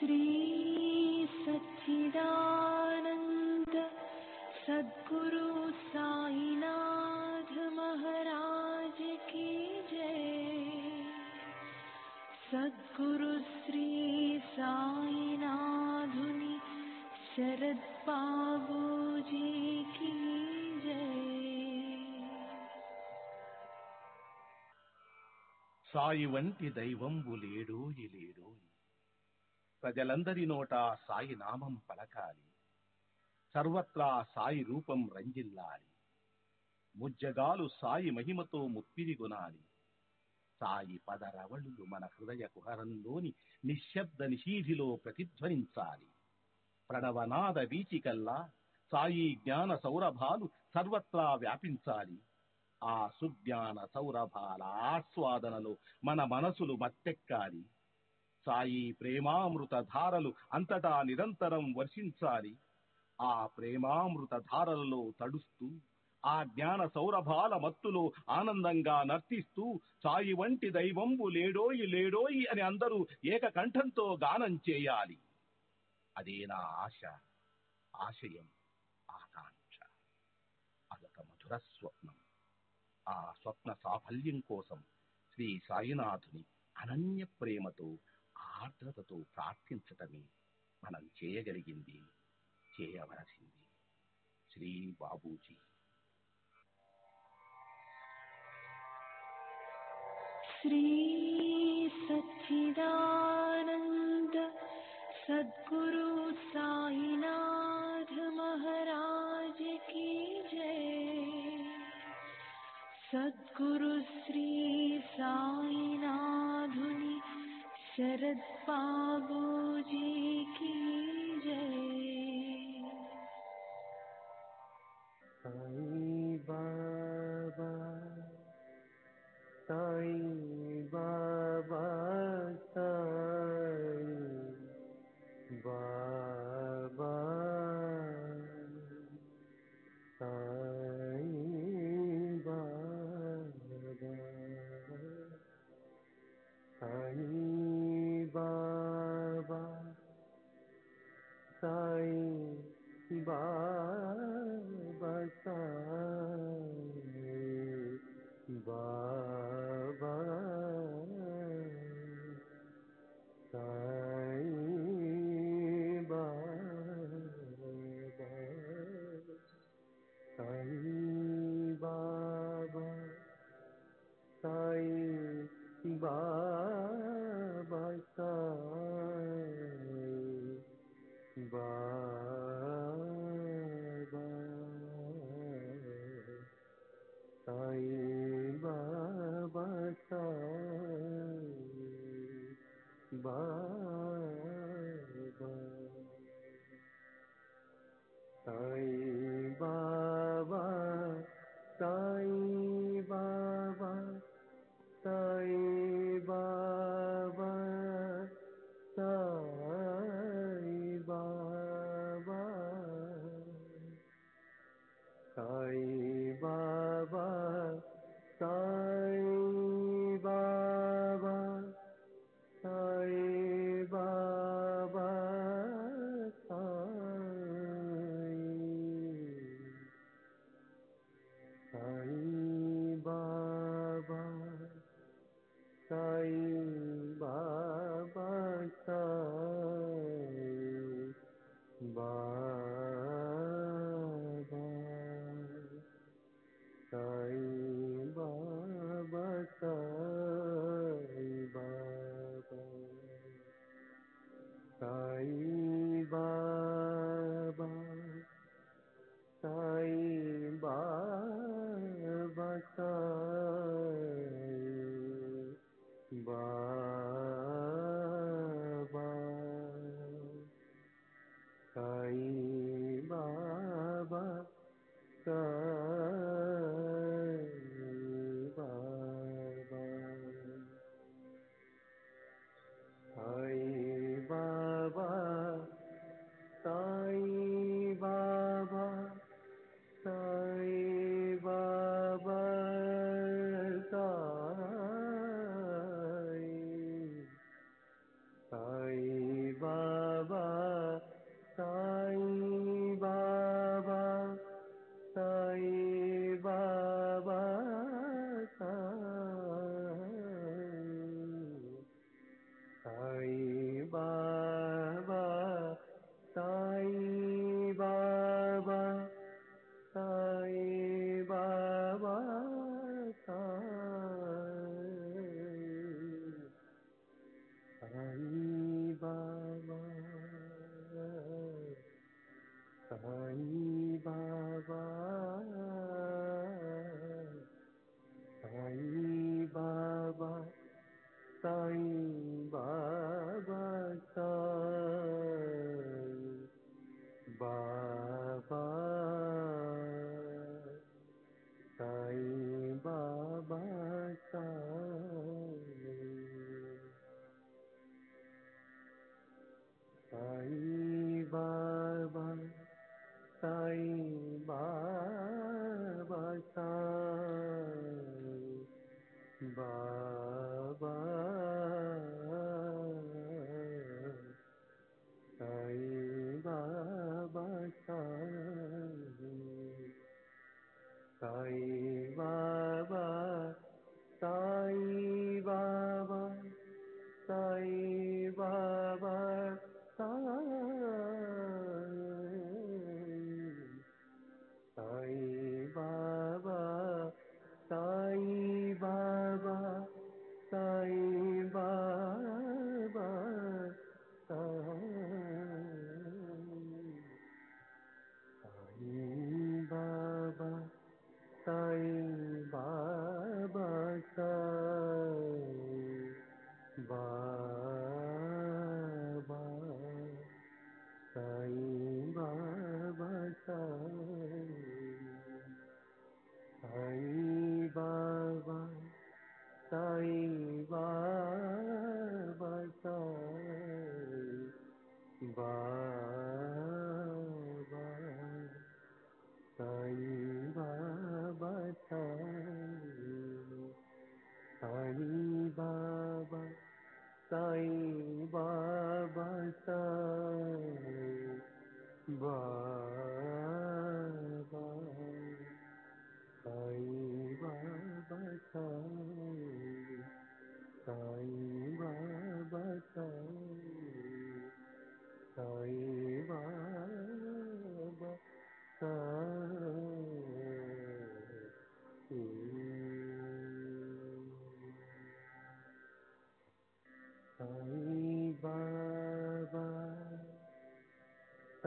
श्री सच्चिदानंद सद्गुरु साईनाथ महाराज की जय। सद्गुरु श्री साईनाथुनि शरद बाबूजी की जय। సాయి వంటి దైవంబు లేడోయి లేడోయి, ప్రజలందరి నోట సాయి నామం పలకాలి, సర్వత్రా సాయి రూపం రంజిల్లాలి, ముజ్జగాలు సాయి మహిమతో ముప్పిరిగొనాలి. సాయి పదరవళులు మన హృదయ కుహరంలోని నిశ్శబ్ద నిశీధిలో ప్రతిధ్వనించాలి. ప్రణవనాద వీచికల్లా సాయి జ్ఞాన సౌరభాలు సర్వత్రా వ్యాపించాలి. ఆ సుజ్ఞాన సౌరభాల ఆస్వాదనలో మన మనసులు మత్తెక్కాలి. సాయి ప్రేమామృత ధారలు అంతటా నిరంతరం వర్షించాలి. ఆ ప్రేమామృత ధారలలో తడుస్తూ, ఆ జ్ఞాన సౌరభాల మత్తులో ఆనందంగా నర్తిస్తూ సాయి వంటి దైవంబు లేడోయి లేడోయి అని అందరూ ఏకకంఠంతో గానం చేయాలి. అదే నా ఆశ, ఆశయం, ఆకాంక్ష. అదొక మధుర స్వప్నం. ఆ స్వప్న సాఫల్యం కోసం శ్రీ సాయినాథుని అనన్య ప్రేమతో, ఆర్ద్రతతో ప్రార్థించటమే మనం చేయగలిగింది, చేయవలసింది. శ్రీ బాబూజీ. श्री सच्चिदानंद सद्गुरु साईनाथ महाराज की जय। सद्गुरु श्री साईनाथुनि शरद बाबूजी की जय। साई बाबा, साई बाबा, साई बाबा, साई बाबा, साई बाबा, साई बाबा, साई बाबा, साई बाबा, साई बाबा, साई बाबा, साई बाबा, साई बाबा, साई बाबा, साई बाबा, साई बाबा, साई बाबा, साई बाबा,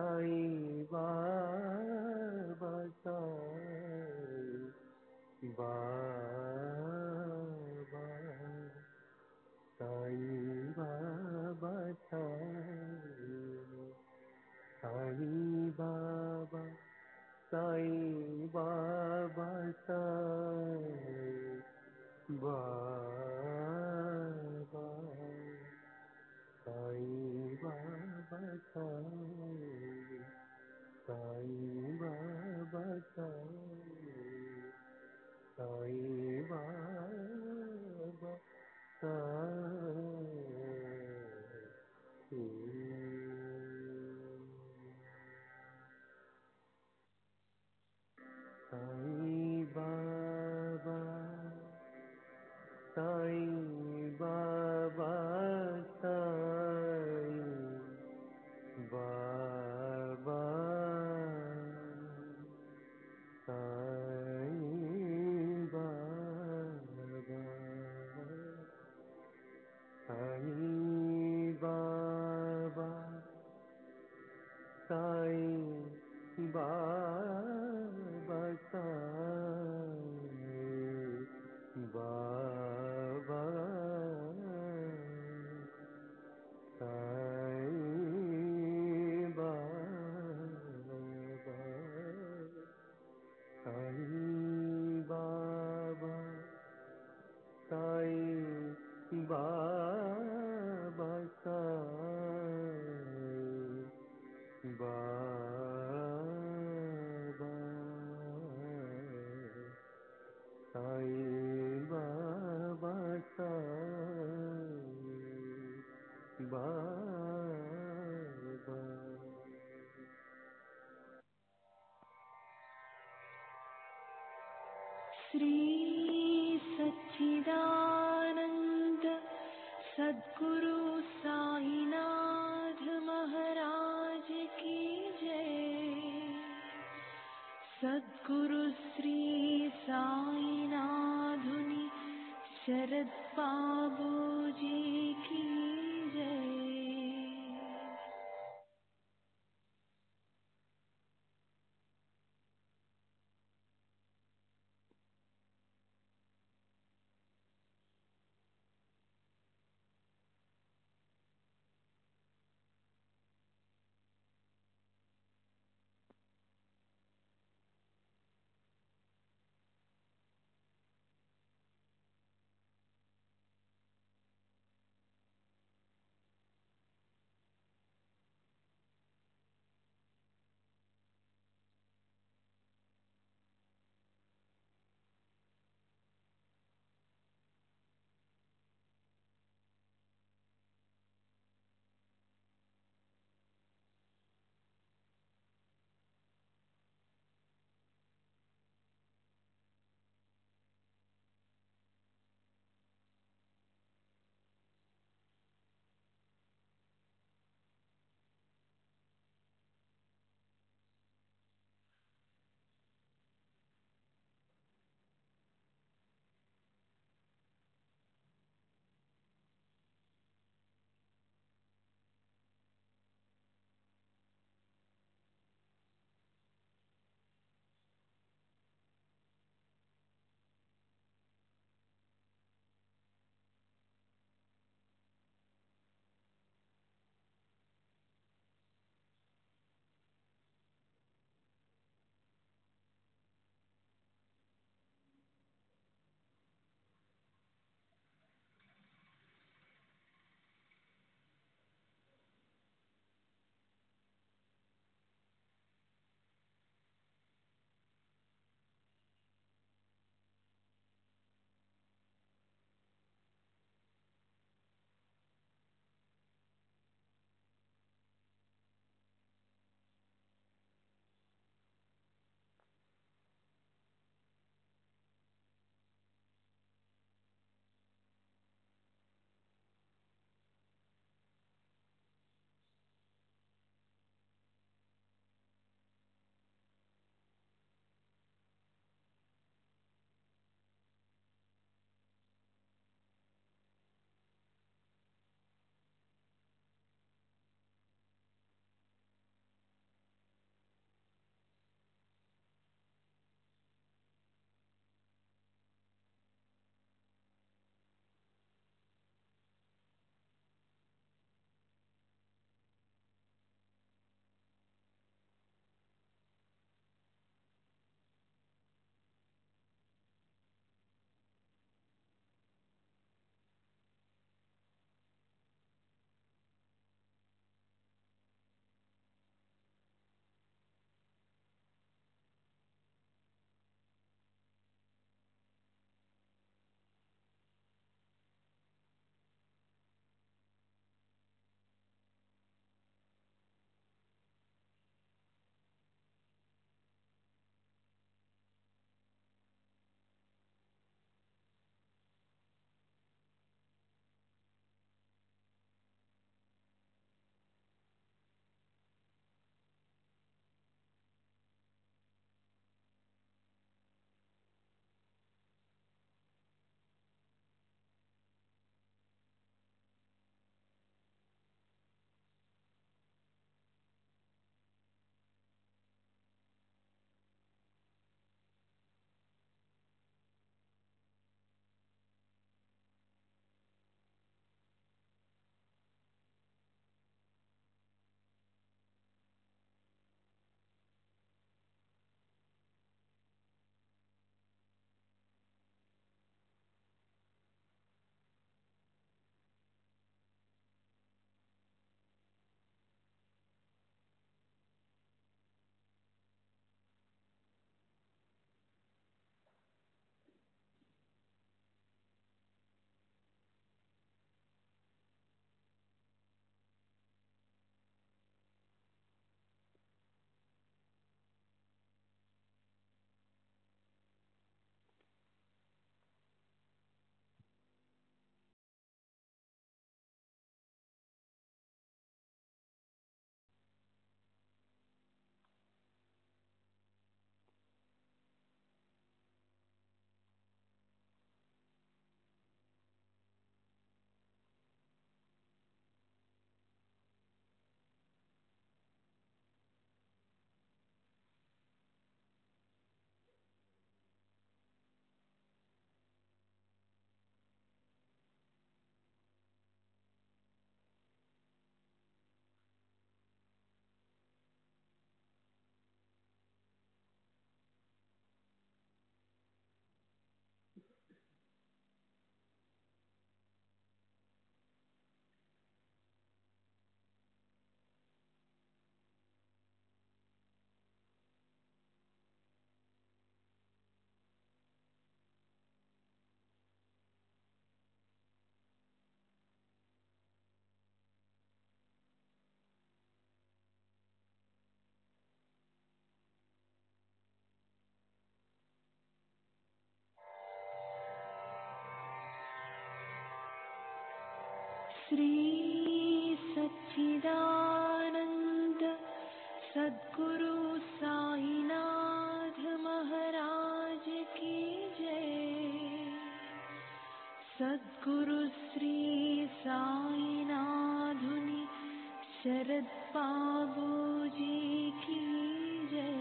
साईं बाबा साईं बाबा साईं बाबा साईं बाबा साईं बाबा साईं बाबा साईं बाबा साईं साईं बाबा साईं बाबा साईं बाबा साईं बाबा साईं बाबा साईं बाबा साईं बाबा साईं बाबा साईं बाबा साईं बाबा साईं बाबा साईं बाबा साईं बाबा साईं बाबा साईं बाबा श्री सच्चिदानंद सद्गुरु साईनाथ महाराज की जय। सद्गुरु श्री साईनाथुनि शरद बाबू जी की जय। श्री सच्चिदानंद सद्गुरु साईनाथ महाराज की जय। सद्गुरु श्री साईनाथुनि शरद बाबू जी की जय।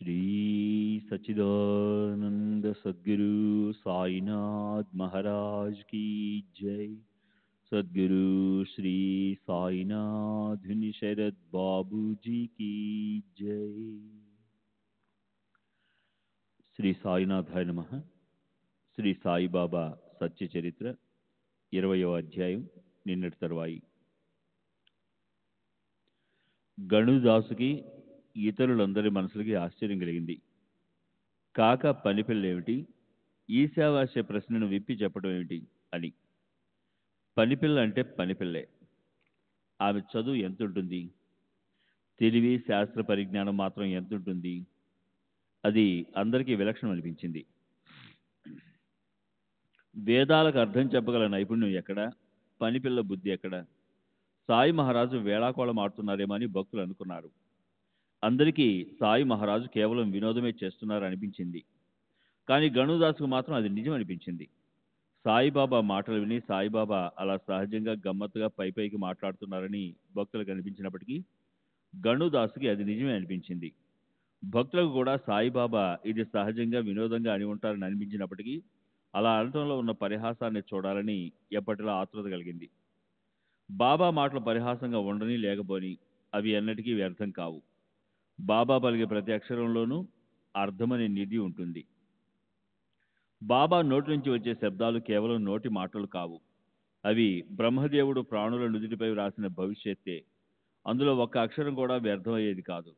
श्री सच्चिदानंद सद्गुरु साईनाथ महाराज की जय। सद्गुरु श्री साईनाथ शरद बाबू जी की जय। శ్రీ సాయినాథాయ నమః. శ్రీ సాయిబాబా సత్య చరిత్ర 20వ అధ్యాయం నిన్నటి తరువాయి. గణుదాసుకి ఇతరులందరి మనసులకి ఆశ్చర్యం కలిగింది. కాక పనిపిల్లేమిటి, ఈశావాస్య ప్రశ్నను విప్పి చెప్పడం ఏమిటి అని. పనిపిల్ల అంటే పనిపిల్లే. ఆమె చదువు ఎంతుంటుంది, తెలివి శాస్త్ర పరిజ్ఞానం మాత్రం ఎంతుంటుంది, అది అందరికీ విలక్షణం అనిపించింది. వేదాలకు అర్థం చెప్పగల నైపుణ్యం ఎక్కడ, పనిపిల్ల బుద్ధి ఎక్కడ? సాయి మహారాజు వేళాకోళం ఆడుతున్నారేమో అని భక్తులు అనుకున్నారు. అందరికీ సాయి మహారాజు కేవలం వినోదమే చేస్తున్నారు అనిపించింది. కానీ గణుదాసుకు మాత్రం అది నిజం అనిపించింది. సాయిబాబా మాటలు విని సాయిబాబా అలా సహజంగా గమ్మత్తుగా పైకి మాట్లాడుతున్నారని భక్తులకు అనిపించినప్పటికీ గణుదాసుకి అది నిజమే అనిపించింది. భక్తులకు కూడా సాయిబాబా ఇది సహజంగా వినోదంగా అని ఉంటారని అనిపించినప్పటికీ అలా అనటంలో ఉన్న పరిహాసాన్ని చూడాలని ఎప్పటిలా ఆతృత కలిగింది. బాబా మాటలు పరిహాసంగా ఉండని లేకపోని అవి ఎన్నటికీ వ్యర్థం కావు. బాబా పలికే ప్రతి అక్షరంలోనూ అర్థమనే నిధి ఉంటుంది. బాబా నోటి నుంచి వచ్చే శబ్దాలు కేవలం నోటి మాటలు కావు. అవి బ్రహ్మదేవుడు ప్రాణుల నుదిటిపై వ్రాసిన భవిష్యత్తే. అందులో ఒక్క అక్షరం కూడా వ్యర్థమయ్యేది కాదు.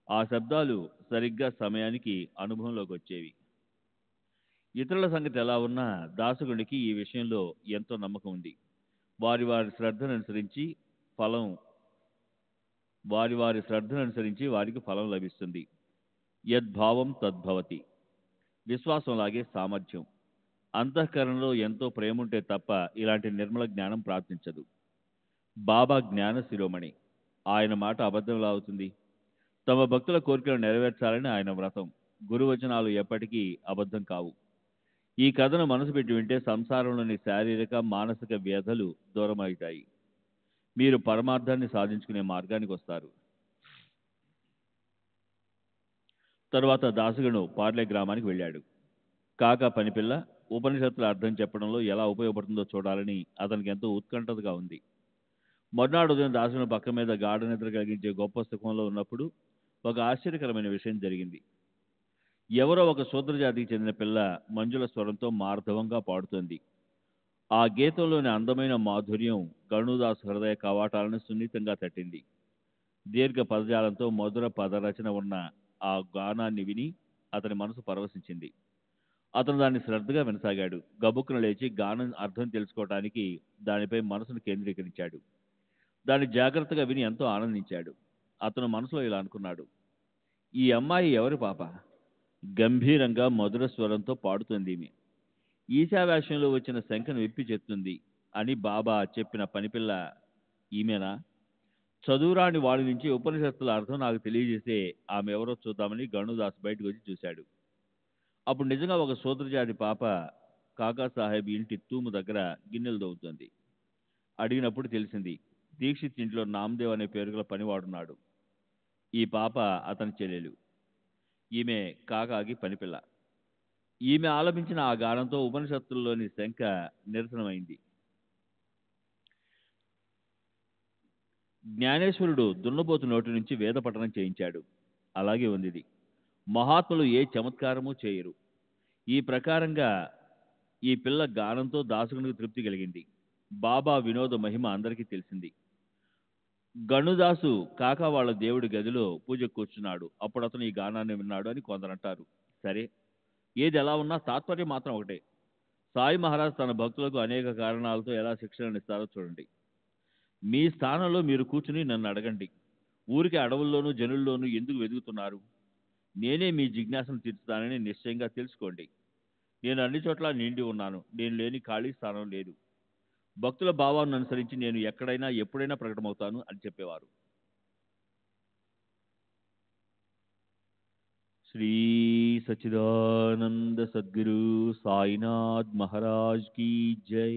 ఆ శబ్దాలు సరిగ్గా సమయానికి అనుభవంలోకి వచ్చేవి. ఇతరుల సంగతి ఎలా ఉన్నా దాసకునికి ఈ విషయంలో ఎంతో నమ్మకం ఉంది. వారి వారి శ్రద్ధను అనుసరించి వారికి ఫలం లభిస్తుంది. యద్భావం తద్భవతి. విశ్వాసంలాగే సామర్థ్యం. అంతఃకరణలో ఎంతో ప్రేమ ఉంటే తప్ప ఇలాంటి నిర్మల జ్ఞానం ప్రాప్తించదు. బాబా జ్ఞాన శిరోమణి. ఆయన మాట అబద్ధంలా అవుతుంది. తమ భక్తుల కోరికలు నెరవేర్చాలని ఆయన వ్రతం. గురువచనాలు ఎప్పటికీ అబద్ధం కావు. ఈ కథను మనసు పెట్టి వింటే సంసారంలోని శారీరక మానసిక వ్యధలు దూరమవుతాయి. మీరు పరమార్థాన్ని సాధించుకునే మార్గానికి వస్తారు. తరువాత దాసగను పార్లే గ్రామానికి వెళ్ళాడు. కాకా పనిపిల్ల ఉపనిషత్తుల అర్థం చెప్పడంలో ఎలా ఉపయోగపడుతుందో చూడాలని అతనికి ఎంతో ఉత్కంఠతగా ఉంది. మర్నాడు ఉదయం దాసగను పక్క మీద గాఢ నిద్ర కలిగించే గొప్ప సుఖంలో ఉన్నప్పుడు ఒక ఆశ్చర్యకరమైన విషయం జరిగింది. ఎవరో ఒక శూద్రజాతికి చెందిన పిల్ల మంజుల స్వరంతో మార్ధవంగా పాడుతోంది. ఆ గీతంలోని అందమైన మాధుర్యం గణుదాసు హృదయ కవాటాలను సున్నితంగా తట్టింది. దీర్ఘ పదజాలంతో మధుర పదరచన ఉన్న ఆ గానాన్ని విని అతని మనసు పరవశించింది. అతను దాన్ని శ్రద్ధగా వినసాగాడు. గబుక్కున లేచి గానం అర్థం తెలుసుకోవటానికి దానిపై మనసును కేంద్రీకరించాడు. దాన్ని జాగ్రత్తగా విని ఎంతో ఆనందించాడు. అతను మనసులో ఇలా అనుకున్నాడు: ఈ అమ్మాయి ఎవరి పాప? గంభీరంగా మధుర స్వరంతో పాడుతుంది. ఈమె ఈశావాస్యంలో వచ్చిన శంఖను విప్పి చెప్తుంది అని బాబా చెప్పిన పనిపిల్ల ఈమెనా? చదువురాని వాడి నుంచి ఉపనిషత్తుల అర్థం నాకు తెలియజేసే ఆమె ఎవరో చూద్దామని గణుదాస్ బయటకు వచ్చి చూశాడు. అప్పుడు నిజంగా ఒక శూద్రజాతి పాప కాకాసాహెబ్ ఇంటి తూము దగ్గర గిన్నెలు దవ్వుతుంది. అడిగినప్పుడు తెలిసింది, దీక్షిత్ ఇంట్లో నామదేవ్ అనే పేరు గల పనివాడున్నాడు. ఈ పాప అతని చెల్లెలు. ఈమె కాకాకి పనిపిల్ల. ఈమె ఆలపించిన ఆ గానంతో ఉపనిషత్తుల్లోని శంఖ నిరసనమైంది. జ్ఞానేశ్వరుడు దున్నపోతు నోటి నుంచి వేద పఠనం చేయించాడు. అలాగే ఉంది ఇది. మహాత్ములు ఏ చమత్కారము చేయరు. ఈ ప్రకారంగా ఈ పిల్ల గానంతో దాసుకునికి తృప్తి కలిగింది. బాబా వినోద మహిమ అందరికీ తెలిసింది. గణుదాసు కాకా వాళ్ళ దేవుడి గదిలో పూజ కూర్చున్నాడు. అప్పుడు అతను ఈ గానాన్ని విన్నాడు అని కొందరంటారు. సరే, ఏది ఎలా ఉన్నా తాత్పర్యం మాత్రం ఒకటే. సాయి మహారాజ్ తన భక్తులకు అనేక కారణాలతో ఎలా శిక్షణ ఇస్తారో చూడండి. మీ స్థానంలో మీరు కూర్చుని నన్ను అడగండి, ఊరికి అడవుల్లోనూ జనుల్లోనూ ఎందుకు వెతుకుతున్నారు? నేనే మీ జిజ్ఞాసను తీర్చుతానని నిశ్చయంగా తెలుసుకోండి. నేను అన్ని చోట్ల నిండి ఉన్నాను. నేను లేని ఖాళీ స్థానం లేదు. భక్తుల భావాన్ని అనుసరించి నేను ఎక్కడైనా ఎప్పుడైనా ప్రకటమవుతాను అని చెప్పేవారు. శ్రీ సచ్చిదానంద సద్గురు సాయినాథ్ మహారాజ్ की जय.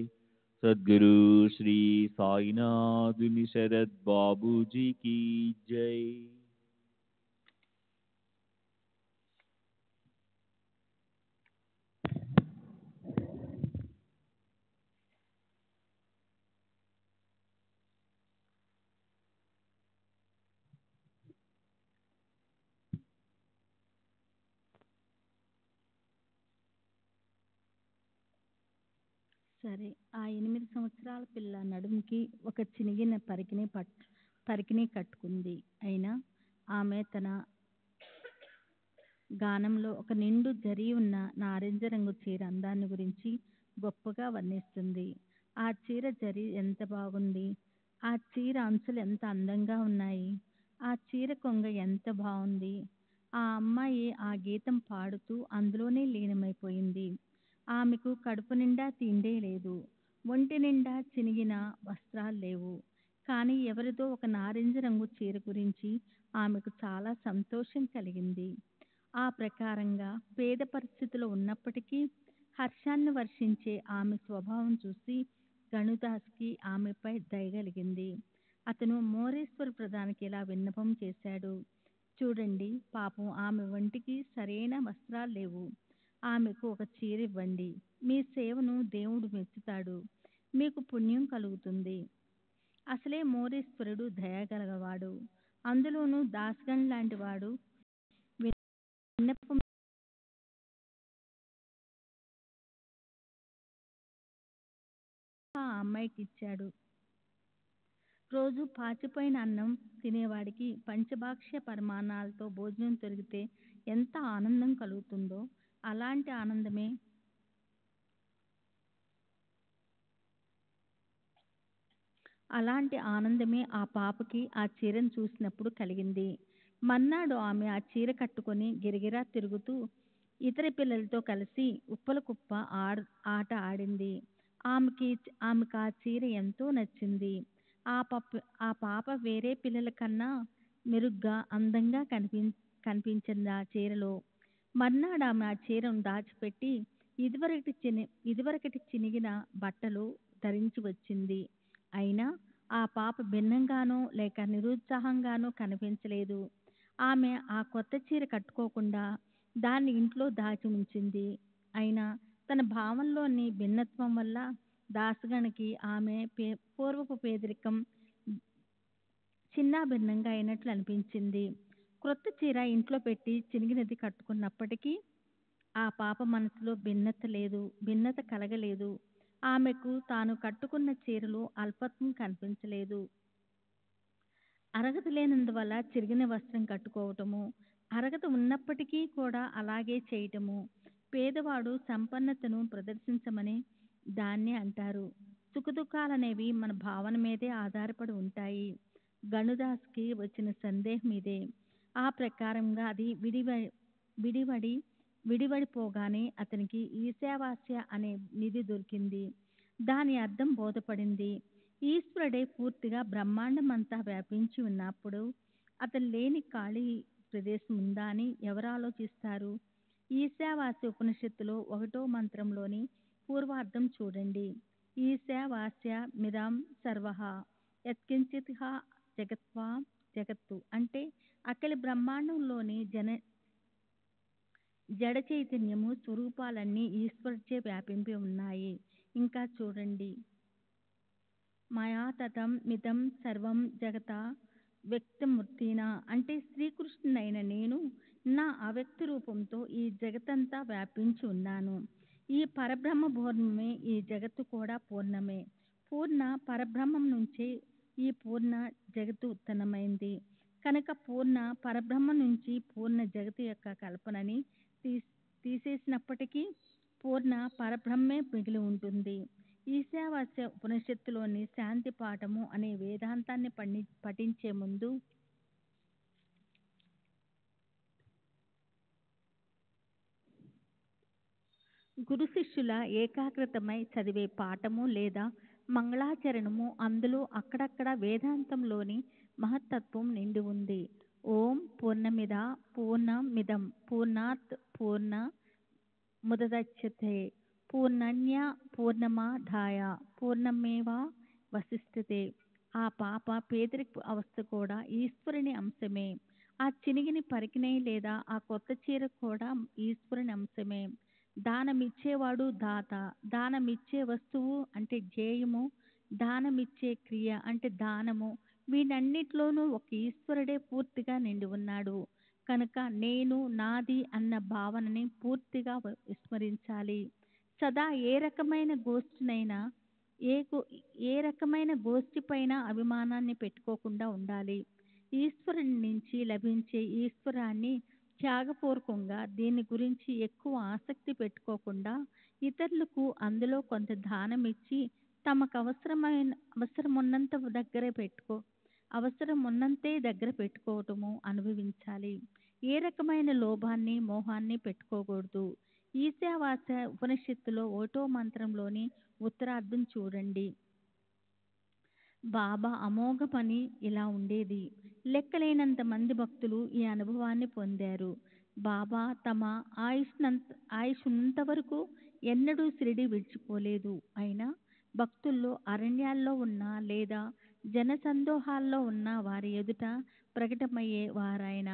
सद्गुरु श्री साईनाथ शरद बाबू जी की जय. సరే, ఆ 8 సంవత్సరాల పిల్ల నడుముకి ఒక చినిగిన పరికిని కట్టుకుంది. అయినా ఆమె తన గానంలో ఒక నిండు జరి ఉన్న నారింజ రంగు చీర అందాన్ని గురించి గొప్పగా వర్ణిస్తుంది. ఆ చీర జరి ఎంత బాగుంది! ఆ చీర అంచులు ఎంత అందంగా ఉన్నాయి! ఆ చీర కొంగ ఎంత బాగుంది! ఆ అమ్మాయి ఆ గీతం పాడుతూ అందులోనే లీనమైపోయింది. ఆమెకు కడుపు నిండా తిండే లేదు. ఒంటి నిండా చినిగిన వస్త్రాలు లేవు. కానీ ఎవరిదో ఒక నారింజ రంగు చీర గురించి ఆమెకు చాలా సంతోషం కలిగింది. ఆ ప్రకారంగా పేద పరిస్థితిలో ఉన్నప్పటికీ హర్షాన్ని వర్షించే ఆమె స్వభావం చూసి గణుదాస్కి ఆమెపై దయ కలిగింది. అతను మోరేశ్వర ప్రధానికి ఇలా విన్నపం చేశాడు: చూడండి, పాపం ఆమె ఒంటికి సరైన వస్త్రాలు లేవు. ఆమెకు ఒక చీర ఇవ్వండి. మీ సేవను దేవుడు మెచ్చుతాడు. మీకు పుణ్యం కలుగుతుంది. అసలే మోరీశ్వరుడు దయగలవాడు, అందులోనూ దాసగన్ లాంటి వాడు. విన్నపం ఆ అమ్మాయికి ఇచ్చాడు. రోజు పాచిపోయిన అన్నం తినేవాడికి పంచభాక్ష పరిమాణాలతో భోజనం దొరికితే ఎంత ఆనందం కలుగుతుందో అలాంటి ఆనందమే ఆ పాపకి ఆ చీరను చూసినప్పుడు కలిగింది. మర్నాడు ఆమె ఆ చీర కట్టుకొని గిరగిరా తిరుగుతూ ఇతర పిల్లలతో కలిసి ఉప్పల కుప్ప ఆట ఆడింది. ఆమెకు ఆ చీర ఎంతో నచ్చింది. ఆ పాప వేరే పిల్లల కన్నా మెరుగ్గా అందంగా కనిపించింది ఆ చీరలో. మర్నాడు ఆమె ఆ చీరను దాచిపెట్టి ఇదివరకటి చినిగిన బట్టలు ధరించి వచ్చింది. అయినా ఆ పాప భిన్నంగానో లేక నిరుత్సాహంగానో కనిపించలేదు. ఆమె ఆ కొత్త చీర కట్టుకోకుండా దాన్ని ఇంట్లో దాచి ఉంచింది. అయినా తన భావంలోని భిన్నత్వం వల్ల దాసగణకి ఆమె పూర్వపు పేదరికం చిన్న భిన్నంగా అయినట్లు అనిపించింది. క్రొత్త చీర ఇంట్లో పెట్టి చినిగినది కట్టుకున్నప్పటికీ ఆ పాప మనసులో భిన్నత కలగలేదు. ఆమెకు తాను కట్టుకున్న చీరలో అల్పత్వం కనిపించలేదు. అర్హత లేనందువల్ల చిరిగిన వస్త్రం కట్టుకోవటము, అర్హత ఉన్నప్పటికీ కూడా అలాగే చేయటము. పేదవాడు సంపన్నతను ప్రదర్శించమని దాన్ని అంటారు. సుఖదుఖాలనేవి మన భావన మీదే ఆధారపడి ఉంటాయి. గణుదాస్కి వచ్చిన సందేహం ఇదే. ఆ ప్రకారంగా అది విడివడిపోగానే అతనికి ఈశావాస్య అనే నిధి దొరికింది. దాని అర్థం బోధపడింది. ఈశ్వరుడే పూర్తిగా బ్రహ్మాండమంతా వ్యాపించి ఉన్నప్పుడు అతను లేని ఖాళీ ప్రదేశం ఉందా అని ఎవరు ఆలోచిస్తారు? ఈశావాస్య ఉపనిషత్తులో 1వ మంత్రంలోని పూర్వార్థం చూడండి. ఈశావాస్య మిదం సర్వః యత్కించిత్ జగత్వా జగత్తు అంటే అఖిల బ్రహ్మాండంలోని జడ చైతన్యము స్వరూపాలన్నీ ఈశ్వరుచే వ్యాపింపి ఉన్నాయి. ఇంకా చూడండి. మయా తతం మితం సర్వం జగత వ్యక్తమూర్తినా అంటే శ్రీకృష్ణునైన నేను నా అవ్యక్త రూపంతో ఈ జగత్తంతా వ్యాపించి ఉన్నాను. ఈ పరబ్రహ్మ పూర్ణమే, ఈ జగత్తు కూడా పూర్ణమే. పూర్ణ పరబ్రహ్మం నుంచే ఈ పూర్ణ జగత్తు ఉత్పన్నమైంది కనుక పూర్ణ పరబ్రహ్మ నుంచి పూర్ణ జగత్తు యొక్క కల్పనని తీసేసినప్పటికీ పూర్ణ పరబ్రహ్మే మిగిలి ఉంటుంది. ఈశావాస్య ఉపనిషత్తులోని శాంతి పాఠము అనే వేదాంతాన్ని పఠించే ముందు గురు శిష్యుల ఏకాగ్రతమై చదివే పాఠము లేదా మంగళాచరణము అందులో అక్కడక్కడ వేదాంతంలోని మహత్తత్వం నిండి ఉంది. ఓం పూర్ణమిద పూర్ణమిదం పూర్ణాత్ పూర్ణముదచ్యతే పూర్ణన్య పూర్ణమాదాయ పూర్ణమేవావశిష్యతే. ఆ పాప పేదరిక అవస్థ కూడా ఈశ్వరుని అంశమే. ఆ చినిగిన పరికిణి లేదా ఆ కొత్త చీర కూడా ఈశ్వరుని అంశమే. దానమిచ్చేవాడు దాత, దానమిచ్చే వస్తువు అంటే ధ్యేయము, దానమిచ్చే క్రియ అంటే దానము, వీటన్నిటిలోనూ ఒక ఈశ్వరుడే పూర్తిగా నిండి ఉన్నాడు. కనుక నేను నాది అన్న భావనని పూర్తిగా విస్మరించాలి. సదా ఏ రకమైన గోష్ఠిపైన అభిమానాన్ని పెట్టుకోకుండా ఉండాలి. ఈశ్వరుని నుంచి లభించే ఈశ్వరాన్ని త్యాగపూర్వకంగా దీని గురించి ఎక్కువ ఆసక్తి పెట్టుకోకుండా ఇతరులకు అందులో కొంత దానం ఇచ్చి తమకు అవసరమున్నంతే దగ్గర పెట్టుకోవటము అనుభవించాలి. ఏ రకమైన లోభాన్ని మోహాన్ని పెట్టుకోకూడదు. ఈశావాస్య ఉపనిషత్తులో 1వ మంత్రంలోని ఉత్తరార్థం చూడండి. బాబా అమోఘమని ఇలా ఉండేది. లెక్కలేనంత మంది భక్తులు ఈ అనుభవాన్ని పొందారు. బాబా తమ ఆయుష్నంత వరకు ఎన్నడూ షిరిడి విడిచిపోలేదు. అయినా భక్తుల్లో అరణ్యాల్లో ఉన్న లేదా జనసందోహాల్లో ఉన్న వారి ఎదుట ప్రకటమయ్యే వారాయన.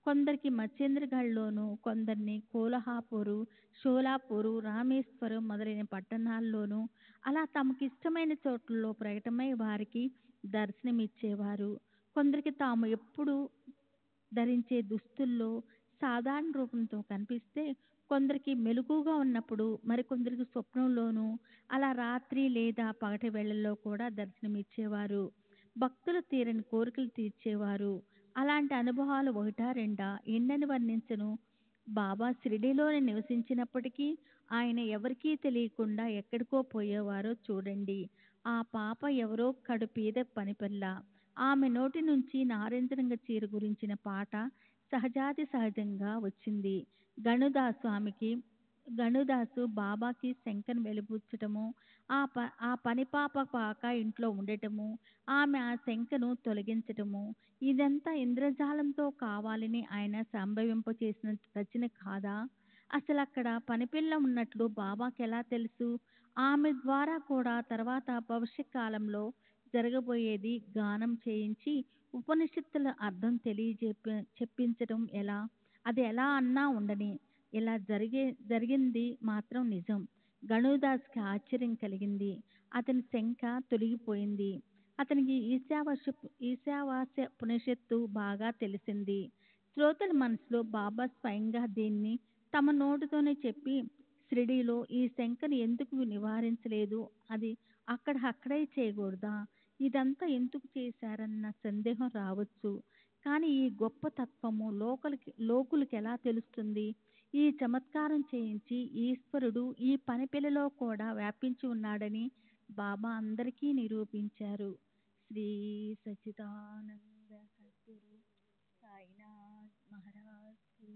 కొందరికి మచ్చేంద్రగఢ్లోను, కొందరిని కోల్హాపూరు, షోలాపూరు, రామేశ్వరం మొదలైన పట్టణాల్లోనూ అలా తమకిష్టమైన చోట్లలో ప్రకటమై వారికి దర్శనమిచ్చేవారు. కొందరికి తాము ఎప్పుడు ధరించే దుస్తుల్లో సాధారణ రూపంతో కనిపిస్తే, కొందరికి మెలకుగా ఉన్నప్పుడు, మరికొందరికి స్వప్నంలోనూ, అలా రాత్రి లేదా పగటి వేళల్లో కూడా దర్శనమిచ్చేవారు. భక్తులు తీరని కోరికలు తీర్చేవారు. అలాంటి అనుభవాలు ఒకటా రెండా ఎన్నని వర్ణించను. బాబా షిరిడీలోనే నివసించినప్పటికీ ఆయన ఎవరికీ తెలియకుండా ఎక్కడికో పోయేవారో చూడండి. ఆ పాప ఎవరో కడుపీద పనిపిల్ల. ఆమె నోటి నుంచి నారింజరంగ చీర గురించిన పాట సహజాతి సహజంగా వచ్చింది. గణుదాసు బాబాకి శంఖను వెలిబుచ్చటము, ఆ పని పాప పాక ఇంట్లో ఉండటము, ఆమె ఆ శంఖను తొలగించటము, ఇదంతా ఇంద్రజాలంతో కావాలని ఆయన సంభవింపచేసిన రచన కాదా? అసలు అక్కడ పనిపిల్ల ఉన్నట్లు బాబాకి ఎలా తెలుసు? ఆమె ద్వారా కూడా తర్వాత భవిష్యత్ కాలంలో జరగబోయేది గానం చేయించి ఉపనిషత్తుల అర్థం చెప్పించటం ఎలా? అది ఎలా అన్నా ఉండని, ఇలా జరిగింది మాత్రం నిజం. గణుదాస్కి ఆశ్చర్యం కలిగింది. అతని శంక తొలగిపోయింది. అతనికి ఈశావాస్య ఉపనిషత్తు బాగా తెలిసింది. శ్రోతల మనసులో బాబా స్వయంగా దీన్ని తమ నోటితోనే చెప్పి, షిరిడీలో ఈ శంకను ఎందుకు నివారించలేదు, అది అక్కడే చేయకూడదా, ఇదంతా ఎందుకు చేశారన్న సందేహం రావచ్చు. కానీ ఈ గొప్ప తత్వము లోకులకి ఎలా తెలుస్తుంది? ఈ చమత్కారం చేయించి ఈశ్వరుడు ఈ పనిపిల్లలో కూడా వ్యాపించి ఉన్నాడని బాబా అందరికీ నిరూపించారు. శ్రీ సచ్చిదానంద సద్గురు సాయినాథ్ మహారాజ్ కి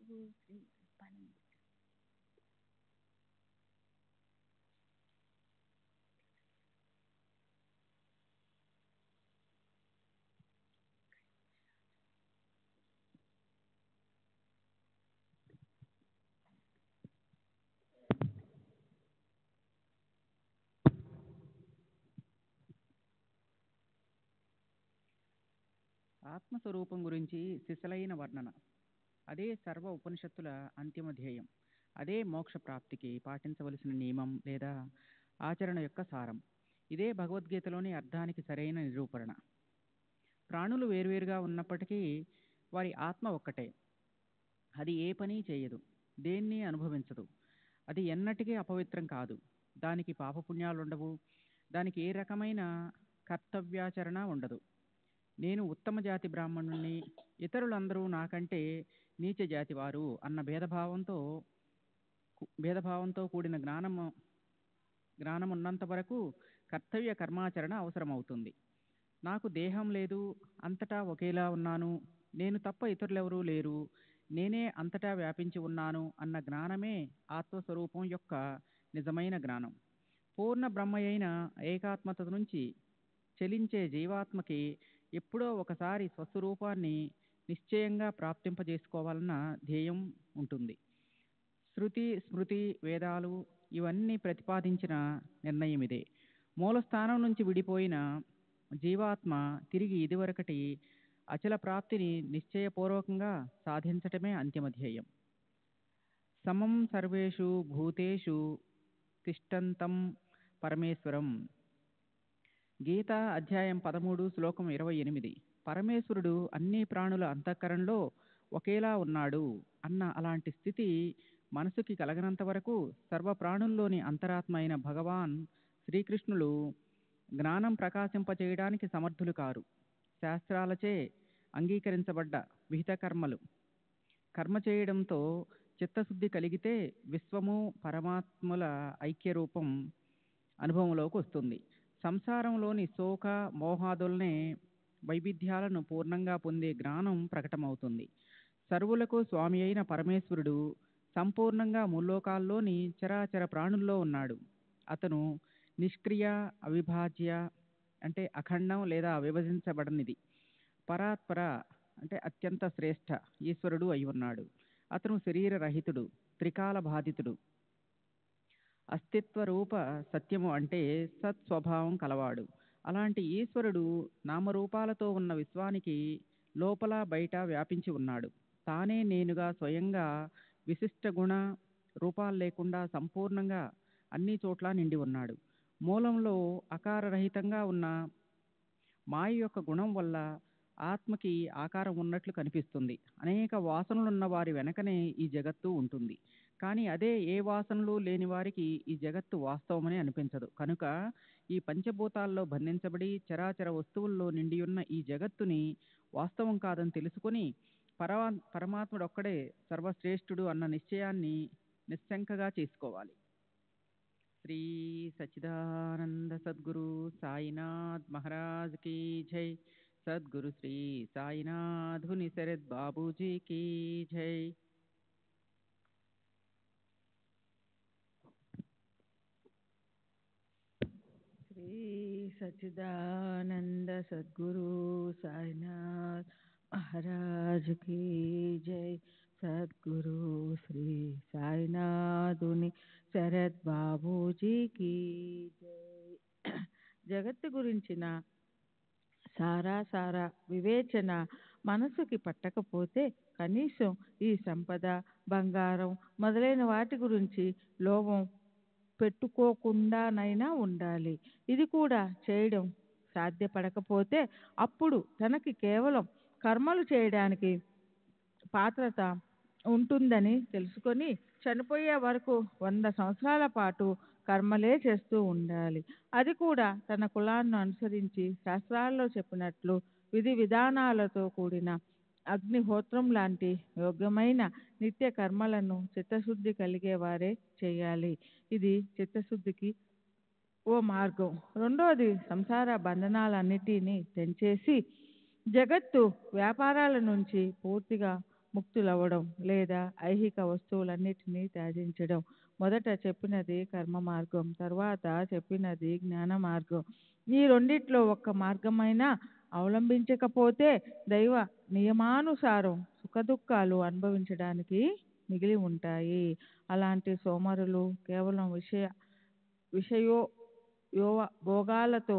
జై. శ్రీ పని ఆత్మస్వరూపం గురించి సిసలైన వర్ణన. అదే సర్వ ఉపనిషత్తుల అంతిమ ధ్యేయం. అదే మోక్ష ప్రాప్తికి పాటించవలసిన నియమం లేదా ఆచరణ యొక్క సారం. ఇదే భగవద్గీతలోని అర్థానికి సరైన నిరూపణ. ప్రాణులు వేర్వేరుగా ఉన్నప్పటికీ వారి ఆత్మ ఒక్కటే. అది ఏ పని చేయదు, దేన్ని అనుభవించదు. అది ఎన్నటికీ అపవిత్రం కాదు. దానికి పాపపుణ్యాలుండవు. దానికి ఏ రకమైన కర్తవ్యాచరణ ఉండదు. నేను ఉత్తమ జాతి బ్రాహ్మణుణ్ణి, ఇతరులందరూ నాకంటే నీచ జాతి వారు అన్న భేదభావంతో కూడిన జ్ఞానం ఉన్నంత వరకు కర్తవ్య కర్మాచరణ అవసరమవుతుంది. నాకు దేహం లేదు, అంతటా ఒకేలా ఉన్నాను, నేను తప్ప ఇతరులెవరూ లేరు, నేనే అంతటా వ్యాపించి ఉన్నాను అన్న జ్ఞానమే ఆత్మస్వరూపం యొక్క నిజమైన జ్ఞానం. పూర్ణ బ్రహ్మయైన ఏకాత్మత నుంచి చలించే జీవాత్మకి ఎప్పుడో ఒకసారి స్వస్వరూపాన్ని నిశ్చయంగా ప్రాప్తింపజేసుకోవాలన్న ధ్యేయం ఉంటుంది. శృతి, స్మృతి, వేదాలు ఇవన్నీ ప్రతిపాదించిన నిర్ణయం ఇదే. మూలస్థానం నుంచి విడిపోయిన జీవాత్మ తిరిగి ఇదివరకటి అచల ప్రాప్తిని నిశ్చయపూర్వకంగా సాధించటమే అంతిమ ధ్యేయం. సమం సర్వేషు భూతేషు తిష్టంతం పరమేశ్వరం. గీత అధ్యాయం 13 శ్లోకం 28. పరమేశ్వరుడు అన్ని ప్రాణుల అంతఃకరణలో ఒకేలా ఉన్నాడు అన్న అలాంటి స్థితి మనసుకి కలగనంత వరకు సర్వ ప్రాణుల్లోని అంతరాత్మ అయిన భగవాన్ శ్రీకృష్ణులు జ్ఞానం ప్రకాశింపచేయడానికి సమర్థులు కారు. శాస్త్రాలచే అంగీకరించబడ్డ విహిత కర్మ చేయడంతో చిత్తశుద్ధి కలిగితే విశ్వము పరమాత్మల ఐక్యరూపం అనుభవంలోకి వస్తుంది. సంసారంలోని శోక మోహాదులనే వైవిధ్యాలను పూర్ణంగా పొందే జ్ఞానం ప్రకటమవుతుంది. సర్వులకు స్వామి అయిన పరమేశ్వరుడు సంపూర్ణంగా ముల్లోకాల్లోని చరాచర ప్రాణుల్లో ఉన్నాడు. అతను నిష్క్రియ, అవిభాజ్య అంటే అఖండం లేదా విభజించబడనిది, పరాత్పర అంటే అత్యంత శ్రేష్ఠ ఈశ్వరుడు అయి ఉన్నాడు. అతను శరీరరహితుడు, త్రికాల బాధితుడు, అస్తిత్వ రూప సత్యము అంటే సత్స్వభావం కలవాడు. అలాంటి ఈశ్వరుడు నామరూపాలతో ఉన్న విశ్వానికి లోపల బయట వ్యాపించి ఉన్నాడు. తానే నేనుగా స్వయంగా విశిష్ట గుణ రూపాలు లేకుండా సంపూర్ణంగా అన్ని చోట్ల నిండి ఉన్నాడు. మూలంలో ఆకారరహితంగా ఉన్న మాయ యొక్క గుణం వల్ల ఆత్మకి ఆకారం ఉన్నట్లు కనిపిస్తుంది. అనేక వాసనలున్న వారి వెనకనే ఈ జగత్తు ఉంటుంది. కానీ అదే ఏ వాసనలు లేని వారికి ఈ జగత్తు వాస్తవమని అనిపించదు. కనుక ఈ పంచభూతాల్లో బంధించబడి చరాచర వస్తువుల్లో నిండి ఉన్న ఈ జగత్తుని వాస్తవం కాదని తెలుసుకొని పరమాత్ముడొక్కడే సర్వశ్రేష్ఠుడు అన్న నిశ్చయాన్ని నిశ్శంకగా చేసుకోవాలి. శ్రీ సచ్చిదానంద సద్గురు సాయినాథ్ మహారాజ్ కీ జై. సద్గురు శ్రీ సాయినాథ్ ముని శరత్ బాబూజీ కీ జై. శ్రీ సచ్చిదానంద సద్గురు సాయినాథ్ మహారాజ్ కీ జై. సద్గురు శ్రీ సాయినాథుని శరత్ బాబూజీకి జై. జగత్తు గురించిన సారా వివేచన మనసుకి పట్టకపోతే కనీసం ఈ సంపద, బంగారం మొదలైన వాటి గురించి లోభం పెట్టుకోకుండానైనా ఉండాలి. ఇది కూడా చేయడం సాధ్యపడకపోతే అప్పుడు తనకి కేవలం కర్మలు చేయడానికి పాత్రత ఉంటుందని తెలుసుకొని చనిపోయే వరకు 100 సంవత్సరాల పాటు కర్మలే చేస్తూ ఉండాలి. అది కూడా తన కులాన్ని అనుసరించి శాస్త్రాల్లో చెప్పినట్లు విధి విధానాలతో కూడిన అగ్నిహోత్రం లాంటి యోగ్యమైన నిత్య కర్మలను చిత్తశుద్ధి కలిగేవారే చేయాలి. ఇది చిత్తశుద్ధికి ఓ మార్గం. రెండోది సంసార బంధనాలన్నిటినీ తెంచేసి జగత్తు వ్యాపారాల నుంచి పూర్తిగా ముక్తులవ్వడం లేదా ఐహిక వస్తువులన్నిటినీ త్యజించడం. మొదట చెప్పినది కర్మ మార్గం, తర్వాత చెప్పినది జ్ఞాన మార్గం. ఈ రెండిట్లో ఒక్క మార్గమైనా అవలంబించకపోతే దైవ నియమానుసారం సుఖదుఖాలు అనుభవించడానికి మిగిలి ఉంటాయి. అలాంటి సోమరులు కేవలం భోగాలతో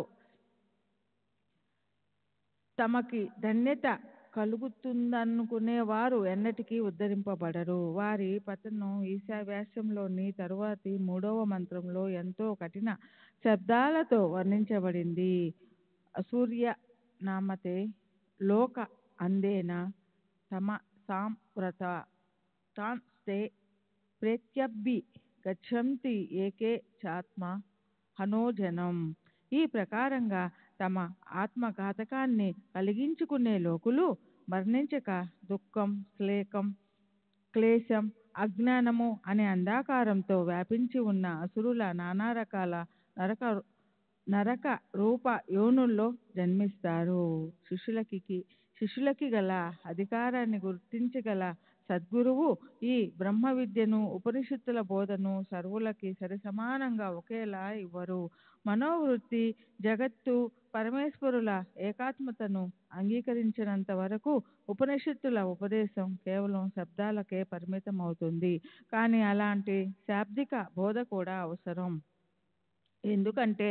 తమకి ధన్యత కలుగుతుందనుకునేవారు ఎన్నటికీ ఉద్ధరింపబడరు. వారి పతనం ఈశావాస్యంలోని తరువాతి 3వ మంత్రంలో ఎంతో కఠిన శబ్దాలతో వర్ణించబడింది. అసూర్య నామతే లోక అందేన తమ సాంప్రత తాన్స్తే ప్రేత్యభి గచ్చంతి ఏకే చాత్మ హనోజనం. ఈ ప్రకారంగా తమ ఆత్మఘాతకాన్ని కలిగించుకునే లోకులు మరణించక దుఃఖం, క్లేశం, అజ్ఞానము అనే అంధకారంతో వ్యాపించి ఉన్న అసురుల నానా రకాల నరక రూప యోనుల్లో జన్మిస్తారు. శిష్యులకి గల అధికారాన్ని గుర్తించగల సద్గురువు ఈ బ్రహ్మ విద్యను, ఉపనిషత్తుల బోధను సర్వులకి సరిసమానంగా ఒకేలా ఇవ్వరు. మనోవృత్తి, జగత్తు, పరమేశ్వరుల ఏకాత్మతను అంగీకరించినంత వరకు ఉపనిషత్తుల ఉపదేశం కేవలం శబ్దాలకే పరిమితమవుతుంది. కానీ అలాంటి శాబ్దిక బోధ కూడా అవసరం. ఎందుకంటే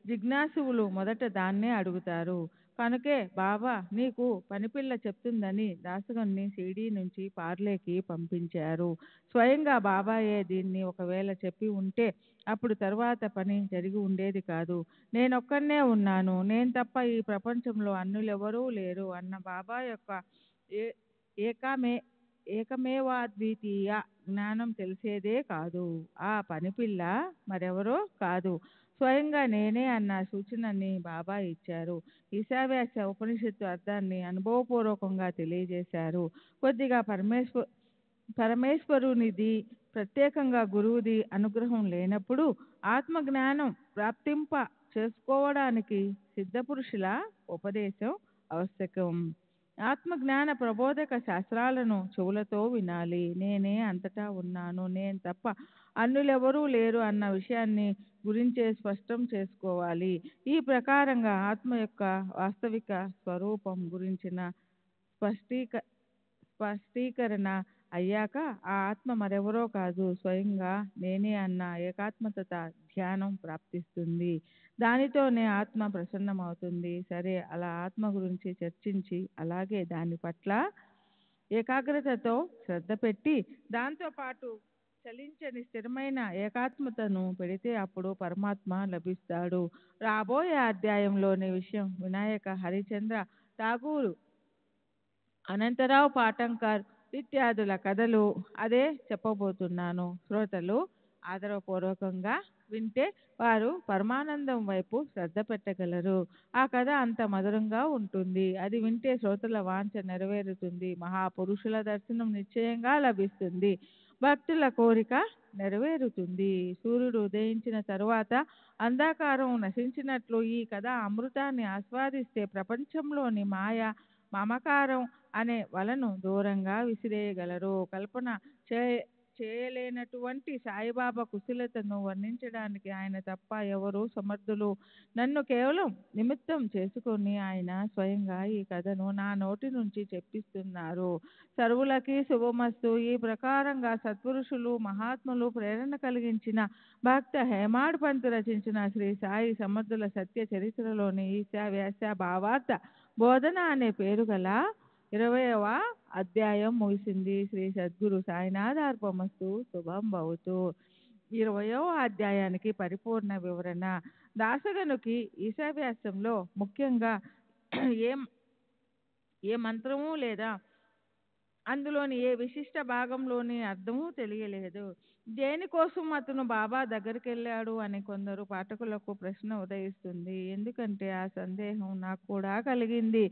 జిజ్ఞాసువులు మొదట దాన్నే అడుగుతారు. కనుకే బాబా నీకు పనిపిల్ల చెప్తుందని దాసగన్ని షిరిడీ నుంచి పార్లేకి పంపించారు. స్వయంగా బాబాయే దీన్ని ఒకవేళ చెప్పి ఉంటే అప్పుడు తరువాత పని జరిగి ఉండేది కాదు. నేనొక్కనే ఉన్నాను, నేను తప్ప ఈ ప్రపంచంలో అన్యులెవరూ లేరు అన్న బాబా యొక్క ఏకమేవాద్వితీయ జ్ఞానం తెలిసేదే కాదు. ఆ పనిపిల్ల మరెవరో కాదు, స్వయంగా నేనే అన్న సూచనని బాబా ఇచ్చారు. ఈశావాస్య ఉపనిషత్తు అర్థాన్ని అనుభవపూర్వకంగా తెలియజేశారు. కొద్దిగా పరమేశ్వరునిది, ప్రత్యేకంగా గురువుది అనుగ్రహం లేనప్పుడు ఆత్మజ్ఞానం ప్రాప్తింప చేసుకోవడానికి సిద్ధపురుషుల ఉపదేశం ఆవశ్యకం. ఆత్మజ్ఞాన ప్రబోధక శాస్త్రాలను చెవులతో వినాలి. నేనే అంతటా ఉన్నాను, నేను తప్ప అన్యులెవరూ లేరు అన్న విషయాన్ని గురించే స్పష్టం చేసుకోవాలి. ఈ ప్రకారంగా ఆత్మ యొక్క వాస్తవిక స్వరూపం గురించిన స్పష్టీకరణ అయ్యాక ఆ ఆత్మ మరెవరో కాదు, స్వయంగా నేనే అన్న ఏకాత్మత ధ్యానం ప్రాప్తిస్తుంది. దానితోనే ఆత్మ ప్రసన్నమవుతుంది. సరే, అలా ఆత్మ గురించి చర్చించి అలాగే దాని పట్ల ఏకాగ్రతతో శ్రద్ధ పెట్టి దాంతోపాటు చలించని స్థిరమైన ఏకాత్మతను పెడితే అప్పుడు పరమాత్మ లభిస్తాడు. రాబోయే అధ్యాయంలోని విషయం వినాయక హరిచంద్ర ఠాగూర్, అనంతరావు పాటంకర్ ఇత్యాదుల కథలు అదే చెప్పబోతున్నాను. శ్రోతలు ఆదరపూర్వకంగా వింటే వారు పరమానందం వైపు శ్రద్ధ పెట్టగలరు. ఆ కథ అంత మధురంగా ఉంటుంది. అది వింటే శ్రోతల వాంఛ నెరవేరుతుంది. మహాపురుషుల దర్శనం నిశ్చయంగా లభిస్తుంది. భక్తుల కోరిక నెరవేరుతుంది. సూర్యుడు ఉదయించిన తరువాత అంధకారం నశించినట్లు ఈ కథ అమృతాన్ని ఆస్వాదిస్తే ప్రపంచంలోని మాయ, మమకారం అనే వలను దూరంగా విసిరేయగలరు. కల్పన చేయలేనటువంటి సాయిబాబా కుశలతను వర్ణించడానికి ఆయన తప్ప ఎవరు సమర్థులు? నన్ను కేవలం నిమిత్తం చేసుకొని ఆయన స్వయంగా ఈ కథను నా నోటి నుంచి చెప్పిస్తున్నారు. సర్వులకి శుభమస్తు. ఈ ప్రకారంగా సత్పురుషులు, మహాత్ములు ప్రేరణ కలిగించిన భక్త హేమాడ్ పంత్ రచించిన శ్రీ సాయి సమర్థుల సత్య చరిత్రలోని ఈశావ్యాస భావార్థ బోధన అనే పేరు గల 20వ అధ్యాయం ముగిసింది. శ్రీ సద్గురు సాయినాథార్పమస్తు. శుభం భవతు. 20వ అధ్యాయానికి పరిపూర్ణ వివరణ. దాసగనుకి ఈశావ్యాసంలో ముఖ్యంగా ఏ మంత్రము లేదా అందులోని ఏ విశిష్ట భాగంలోని అర్థము తెలియలేదు. దేనికోసం అతను బాబా దగ్గరికి వెళ్ళాడు అని కొందరు పాఠకులకు ప్రశ్న ఉదయిస్తుంది. ఎందుకంటే ఆ సందేహం నాకు కూడా కలిగింది.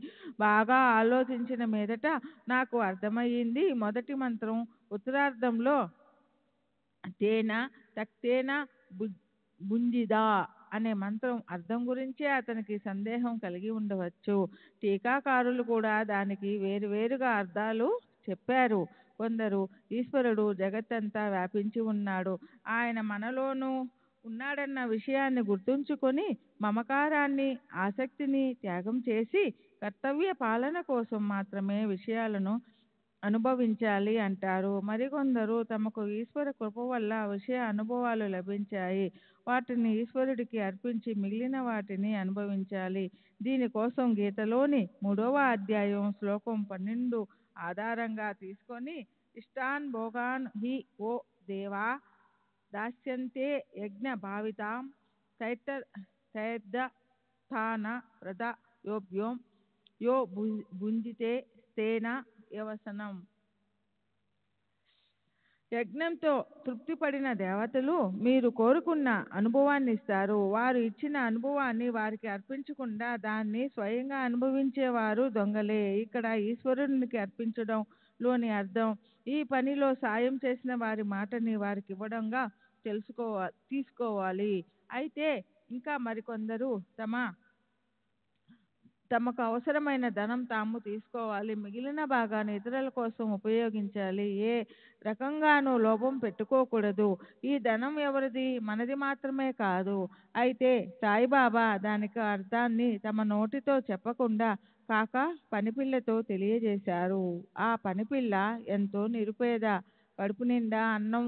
బాగా ఆలోచించిన మీదట నాకు అర్థమయ్యింది. మొదటి మంత్రం ఉత్తరార్థంలో తేనా తక్తేనా బుంజిదా అనే మంత్రం అర్థం గురించే అతనికి సందేహం కలిగి ఉండవచ్చు. టీకాకారులు కూడా దానికి వేరువేరుగా అర్థాలు చెప్పారు. కొందరు ఈశ్వరుడు జగత్తంతా వ్యాపించి ఉన్నాడు, ఆయన మనలోనూ ఉన్నాడన్న విషయాన్ని గుర్తుంచుకొని మమకారాన్ని, ఆసక్తిని త్యాగం చేసి కర్తవ్య పాలన కోసం మాత్రమే విషయాలను అనుభవించాలి అంటారు. మరికొందరు తమకు ఈశ్వర కృప వల్ల విషయ అనుభవాలు లభించాయి, వాటిని ఈశ్వరుడికి అర్పించి మిగిలిన వాటిని అనుభవించాలి. దీనికోసం గీతలోని 3వ అధ్యాయం శ్లోకం 12 ఆధారంగా తీసుకొని ఇష్టాన్ భోగాన్ హి ఓ దేవా దాస్యంతే యజ్ఞ భావితాం తైర్దస్థాన ప్రద యోభ్యోం యో భుంజితే స్తేన యవసనం. యజ్ఞంతో తృప్తిపడిన దేవతలు మీరు కోరుకున్న అనుభవాన్ని ఇస్తారు. వారు ఇచ్చిన అనుభవాన్ని వారికి అర్పించకుండా దాన్ని స్వయంగా అనుభవించేవారు దొంగలే. ఇక్కడ ఈశ్వరునికి అర్పించడం లోని అర్థం ఈ పనిలో సాయం చేసిన వారి మాటని వారికి ఇవ్వడంగా తీసుకోవాలి. అయితే ఇంకా మరికొందరు తమకు అవసరమైన ధనం తాము తీసుకోవాలి, మిగిలిన భాగాన్ని ఇతరుల కోసం ఉపయోగించాలి. ఏ రకంగానూ లోభం పెట్టుకోకూడదు. ఈ ధనం ఎవరిది? మనది మాత్రమే కాదు. అయితే సాయిబాబా దానికి అర్థాన్ని తమ నోటితో చెప్పకుండా కాక పనిపిల్లతో తెలియజేశారు. ఆ పనిపిల్ల ఎంతో నిరుపేద, కడుపు నిండా అన్నం,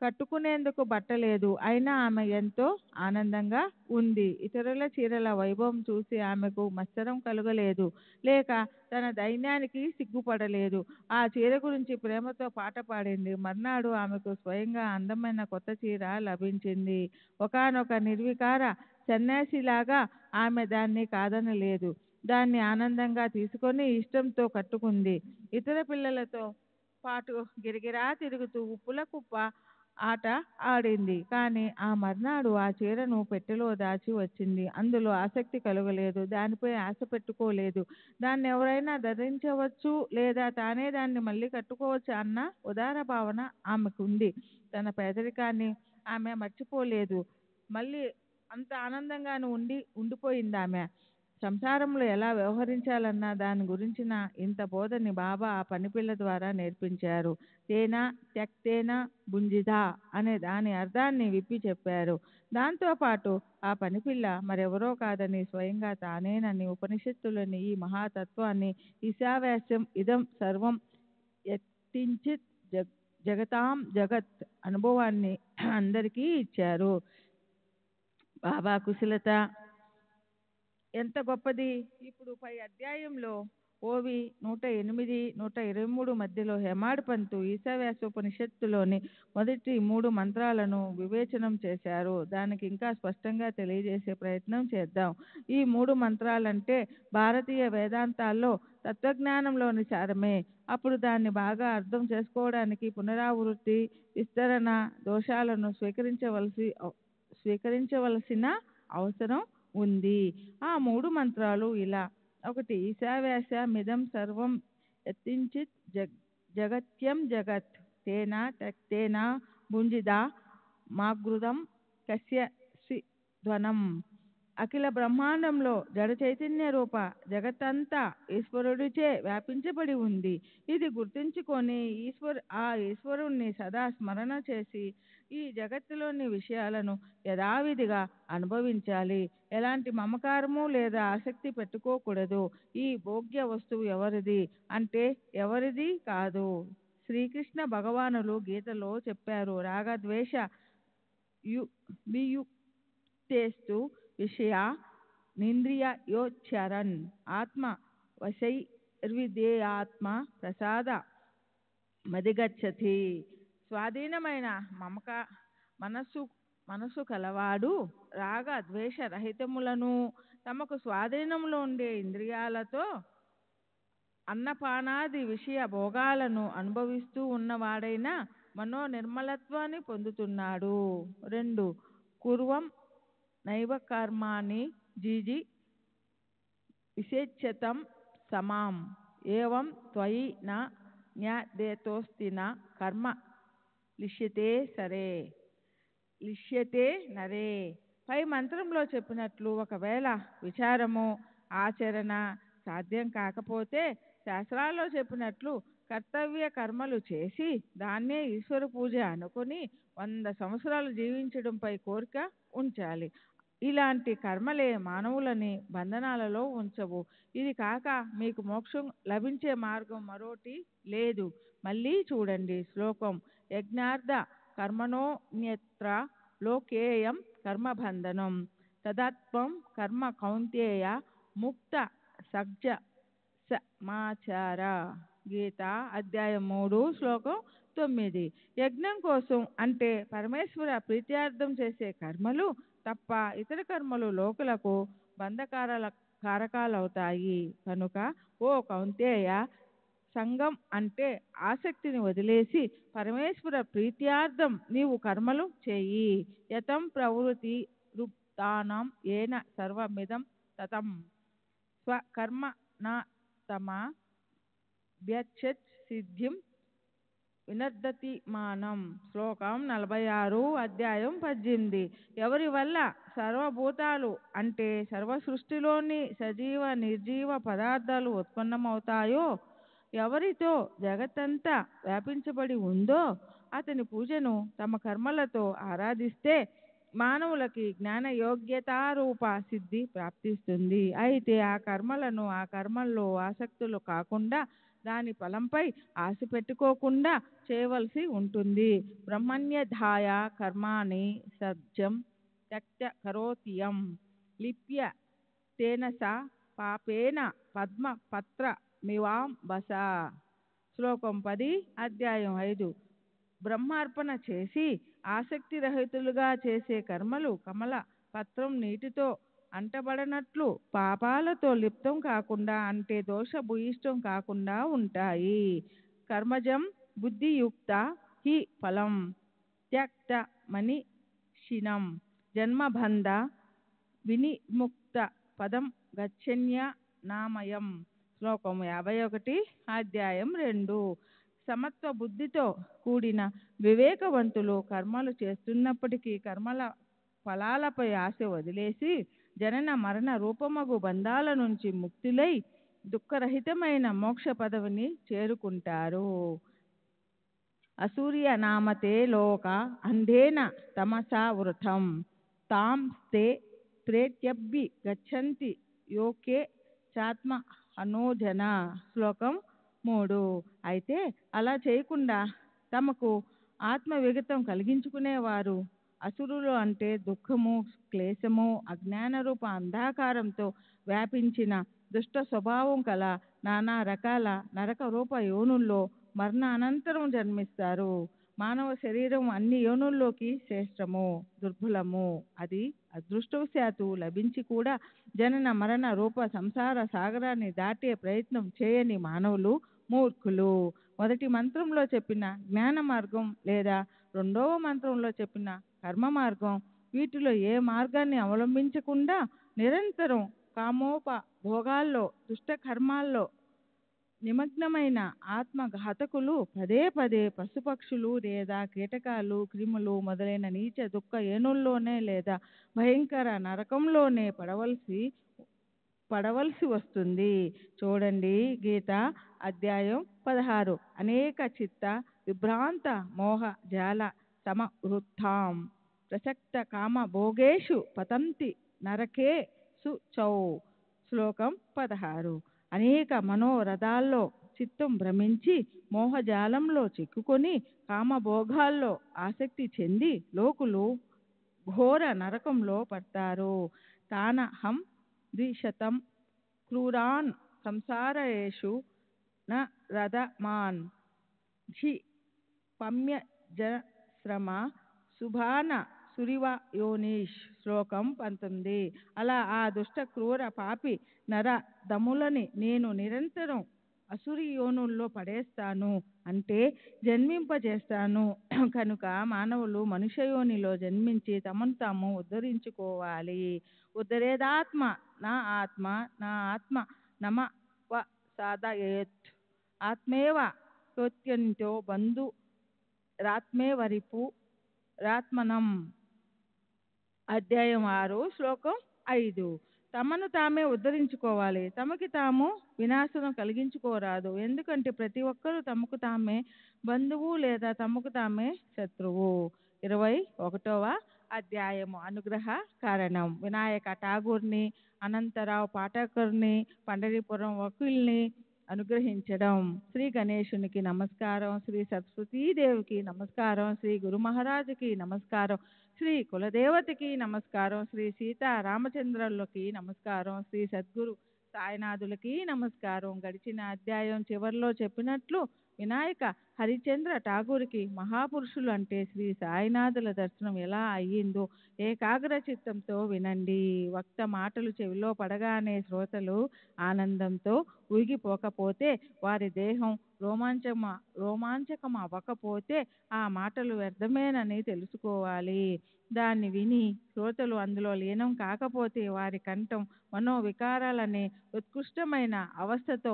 కట్టుకునేందుకు బట్టలేదు. అయినా ఆమె ఎంతో ఆనందంగా ఉంది. ఇతరుల చీరల వైభవం చూసి ఆమెకు మత్సరం కలగలేదు, లేక తన దైన్యానికి సిగ్గుపడలేదు. ఆ చీర గురించి ప్రేమతో పాట పాడింది. మర్నాడు ఆమెకు స్వయంగా అందమైన కొత్త చీర లభించింది. ఒకానొక నిర్వికార సన్యాసిలాగా ఆమె దాన్ని కాదనలేదు. దాన్ని ఆనందంగా తీసుకొని ఇష్టంతో కట్టుకుంది. ఇతర పిల్లలతో పాటు గిరగిరా తిరుగుతూ ఉప్పుల కుప్ప ఆట ఆడింది. కానీ ఆ మర్నాడు ఆ చీరను పెట్టెలో దాచి వచ్చింది. అందులో ఆసక్తి కలగలేదు, దానిపై ఆశ పెట్టుకోలేదు. దాన్ని ఎవరైనా ధరించవచ్చు లేదా తానే దాన్ని మళ్ళీ కట్టుకోవచ్చు అన్న ఉదార భావన ఆమెకుంది. తన పేదరికాన్ని ఆమె మర్చిపోలేదు. మళ్ళీ అంత ఆనందంగాను ఉండిపోయింది. ఆమె సంసారంలో ఎలా వ్యవహరించాలన్న దాని గురించిన ఇంత బోధని బాబా ఆ పనిపిల్ల ద్వారా నేర్పించారు. తేనా త్యక్తేనా భుంజిదా అనే దాని అర్థాన్ని విప్పి చెప్పారు. దాంతోపాటు ఆ పనిపిల్ల మరెవరో కాదని స్వయంగా తానేనని, ఉపనిషత్తులని ఈ మహాతత్వాన్ని ఈశావాస్యం ఇదం సర్వం యత్కించిత్ జగతాం జగత్ అనుభవాన్ని అందరికీ ఇచ్చారు. బాబా కుశలత ఎంత గొప్పది. ఇప్పుడు పై అధ్యాయంలో ఓవి 108, 123 మధ్యలో హేమాడ్ పంతు ఈశావ్యాసోపనిషత్తులోని మొదటి 3 మంత్రాలను వివేచనం చేశారు. దానికి ఇంకా స్పష్టంగా తెలియజేసే ప్రయత్నం చేద్దాం. ఈ 3 మంత్రాలంటే భారతీయ వేదాంతాల్లో తత్వజ్ఞానంలోని సారమే. అప్పుడు దాన్ని బాగా అర్థం చేసుకోవడానికి పునరావృత్తి, విస్తరణ, దోషాలను స్వీకరించవలసిన అవసరం ఉంది. ఆ 3 మంత్రాలు ఇలా: 1 ఈశావ్యాస మిదం సర్వం యత్కించిత్ జగత్యం జగత్ తేన తేన భుంజిదా మాగృతం కస్య ధ్వనం. అఖిల బ్రహ్మాండంలో జడ చైతన్య రూప జగత్తంతా ఈశ్వరుడిచే వ్యాపించబడి ఉంది. ఇది గుర్తుంచుకొని ఆ ఈశ్వరుణ్ణి సదా స్మరణ చేసి ఈ జగత్తులోని విషయాలను యథావిధిగా అనుభవించాలి. ఎలాంటి మమకారము లేదా ఆసక్తి పెట్టుకోకూడదు. ఈ భోగ్య వస్తువు ఎవరిది అంటే ఎవరిది కాదు. శ్రీకృష్ణ భగవానులు గీతలో చెప్పారు, రాగద్వేష వియుక్తేస్తు విషయ నింద్రియోచ్చరన్ ఆత్మ వశైర్విధేయాత్మ ప్రసాద మధిగచ్చతి. స్వాధీనమైన మనసు కలవాడు రాగ ద్వేష రహితములను తమకు స్వాధీనంలో ఉండే ఇంద్రియాలతో అన్నపానాది విషయ భోగాలను అనుభవిస్తూ ఉన్నవాడైన మనో నిర్మలత్వాన్ని పొందుతున్నాడు. 2 కుర్వం నైవ కర్మాణి జీజి విశేచ్యతం సమాం ఏవం త్వయి న న్యదేతోస్తి న కర్మ లిష్యతే నరే. పై మంత్రంలో చెప్పినట్లు ఒకవేళ విచారము, ఆచరణ సాధ్యం కాకపోతే శాస్త్రాల్లో చెప్పినట్లు కర్తవ్య కర్మలు చేసి దాన్నే ఈశ్వర పూజ అనుకుని 100 సంవత్సరాలు జీవించడంపై కోరిక ఉంచాలి. ఇలాంటి కర్మలే మానవులని బంధనాలలో ఉంచవు. ఇది కాక మీకు మోక్షం లభించే మార్గం మరోటి లేదు. మళ్ళీ చూడండి శ్లోకం. యజ్ఞార్థ కర్మణోన్యత్ర లోకేయం కర్మబంధనం తదత్వం కర్మ కౌంతేయ ముక్త సజ్జ సమాచార. గీత అధ్యాయం 3 శ్లోకం 9. యజ్ఞం కోసం అంటే పరమేశ్వర ప్రీత్యార్థం చేసే కర్మలు తప్ప ఇతర కర్మలు లోకులకు కారకాలవుతాయి. కనుక ఓ కౌంతేయ, సంగం అంటే ఆసక్తిని వదిలేసి పరమేశ్వర ప్రీత్యార్థం నీవు కర్మలు చేయి. యతం ప్రవృత్తి రూప్తానం ఏన సర్వమిదం తతం స్వకర్మ నా తమ వ్యచ్చత్ సిద్ధిం వినర్దతి మానం. శ్లోకం 46 అధ్యాయం 18. ఎవరి వల్ల సర్వభూతాలు అంటే సర్వ సృష్టిలోని సజీవ నిర్జీవ పదార్థాలు ఉత్పన్నమవుతాయో, ఎవరితో జగత్తంతా వ్యాపించబడి ఉందో అతని పూజను తమ కర్మలతో ఆరాధిస్తే మానవులకి జ్ఞాన యోగ్యతారూప సిద్ధి ప్రాప్తిస్తుంది. అయితే ఆ కర్మల్లో ఆసక్తులు కాకుండా దాని ఫలంపై ఆశ పెట్టుకోకుండా చేయవలసి ఉంటుంది. బ్రహ్మణ్యధాయ కర్మాణి సర్జం త్యక్త్య కరోతియం లిప్య తేన స పాపేన పద్మ పత్ర మివాంబస. శ్లోకం 10 అధ్యాయం 5. బ్రహ్మార్పణ చేసి ఆసక్తి రహితులుగా చేసే కర్మలు కమల పత్రం నీటితో అంటబడనట్లు పాపాలతో లిప్తం కాకుండా అంటే దోషభూయిష్టం కాకుండా ఉంటాయి. కర్మజం బుద్ధియుక్త హి ఫలం త్యక్త మనీషిణం జన్మబంధ వినిముక్త పదం గచ్చన్య నామయం. శ్లోకం 51 అధ్యాయం 2. సమత్వ బుద్ధితో కూడిన వివేకవంతులు కర్మలు చేస్తున్నప్పటికీ కర్మల ఫలాలపై ఆశ వదిలేసి జనన మరణ రూపమగు బంధాల నుంచి ముక్తులై దుఃఖరహితమైన మోక్ష పదవిని చేరుకుంటారు. అసూర్య నామతే లోక అంధేన తమసా వృథం తాం తే ప్రేత్యభి గచ్చంతి యోకే చాత్మ అనోజన. శ్లోకం 3. అయితే అలా చేయకుండా తమకు ఆత్మ విగతం కలిగించుకునేవారు అసురులు అంటే దుఃఖము, క్లేశము, అజ్ఞాన రూప అంధకారంతో వ్యాపించిన దుష్ట స్వభావం కల నానా రకాల నరక రూప యోనుల్లో మరణ అనంతరం జన్మిస్తారు. మానవ శరీరం అన్ని యోనుల్లోకి శ్రేష్టము, దుర్బలము. అది అదృష్టవశాత్తు లభించి కూడా జనన మరణ రూప సంసార సాగరాన్ని దాటే ప్రయత్నం చేయని మానవులు మూర్ఖులు. మొదటి మంత్రంలో చెప్పిన జ్ఞాన మార్గం లేదా రెండవ మంత్రంలో చెప్పిన కర్మ మార్గం, వీటిలో ఏ మార్గాన్ని అవలంబించకుండా నిరంతరం కామోపభోగాల్లో దుష్ట కర్మాల్లో నిమగ్నమైన ఆత్మఘాతకులు పదే పదే పశుపక్షులు లేదా కీటకాలు, క్రిములు మొదలైన నీచ దుఃఖ ఏనుల్లోనే లేదా భయంకర నరకంలోనే పడవలసి వస్తుంది. చూడండి గీత అధ్యాయం 16. అనేక చిత్త విభ్రాంత మోహ జాల సమవృత్తాం ప్రసక్త కామ భోగేషు పతంతి నరకే సుచౌ. శ్లోకం 16. అనేక మనోరథాల్లో చిత్తం భ్రమించి మోహజాలంలో చిక్కుకొని కామభోగాల్లో ఆసక్తి చెంది లోకులు ఘోర నరకంలో పడతారు. తానహం ద్విశతం క్రూరాన్ సంసారేషు న రథమాన్ క్షిపమ్యజశ్రమ శుభాన సురివ యోనీష్. శ్లోకం 19. అలా ఆ దుష్ట క్రూర పాపి నర దములని నేను నిరంతరం అసురి యోనుల్లో పడేస్తాను, అంటే జన్మింపజేస్తాను. కనుక మానవులు మనుష్యయోనిలో జన్మించి తమను తాము ఉద్ధరించుకోవాలి. ఉద్ధరేదాత్మ నా ఆత్మ నా ఆత్మ నమ సాధయేత్ ఆత్మేవ హ్యోత్యంతో బంధు రాత్మేవరిపు రాత్మనం. అధ్యాయం 6 శ్లోకం 5. తమను తామే ఉద్ధరించుకోవాలి, తమకి తాము వినాశనం కలిగించుకోరాదు. ఎందుకంటే ప్రతి ఒక్కరూ తమకు తామే బంధువు లేదా తమకు తామే శత్రువు. 21వ అధ్యాయము అనుగ్రహ కారణం. వినాయక ఠాగూర్ని, అనంతరావు పాఠకర్ని, పండరీపురం వకీల్ని అనుగ్రహించడం. శ్రీ గణేశునికి నమస్కారం, శ్రీ సరస్వతీదేవికి నమస్కారం, శ్రీ గురు మహారాజుకి నమస్కారం, శ్రీ కులదేవతకి నమస్కారం, శ్రీ సీతారామచంద్రులకి నమస్కారం, శ్రీ సద్గురు సాయినాథులకి నమస్కారం. గడిచిన అధ్యాయం చివరిలో చెప్పినట్లు వినాయక హరిచంద్ర ఠాగూర్కి మహాపురుషులు అంటే శ్రీ సాయినాథుల దర్శనం ఎలా అయ్యిందో ఏకాగ్ర చిత్తంతో వినండి. వక్త మాటలు చెవిలో పడగానే శ్రోతలు ఆనందంతో ఊగిపోకపోతే, వారి దేహం రోమాంచకం అవ్వకపోతే ఆ మాటలు వ్యర్థమేనని తెలుసుకోవాలి. దాన్ని విని శ్రోతలు అందులో లీనం కాకపోతే, వారి కంఠం మనోవికారాలనే ఉత్కృష్టమైన అవస్థతో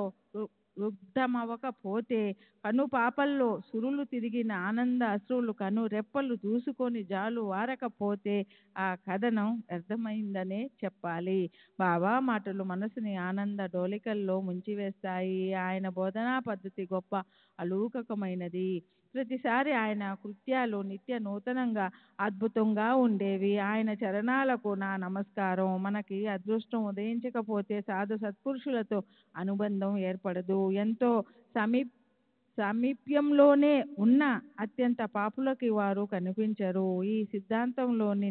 రుగ్ధమవ్వకపోతే, కను పాపల్లో సురులు తిరిగిన ఆనంద అశ్రులు కను రెప్పలు దూసుకొని జాలు వారకపోతే ఆ కథనం వ్యర్థమైందనే చెప్పాలి. బాబా మాటలు మనసుని ఆనంద డోలికల్లో ముంచివేస్తాయి. ఆయన బోధనా పద్ధతి గొప్ప అలౌకికమైనది. ప్రతిసారి ఆయన కృత్యాలు నిత్య నూతనంగా అద్భుతంగా ఉండేవి. ఆయన చరణాలకు నా నమస్కారం. మనకి అదృష్టం ఉదయించకపోతే సాధు సత్పురుషులతో అనుబంధం ఏర్పడదు. ఎంతో సామీప్యంలోనే ఉన్న అత్యంత పాపులకి వారు కనిపించరు. ఈ సిద్ధాంతంలోని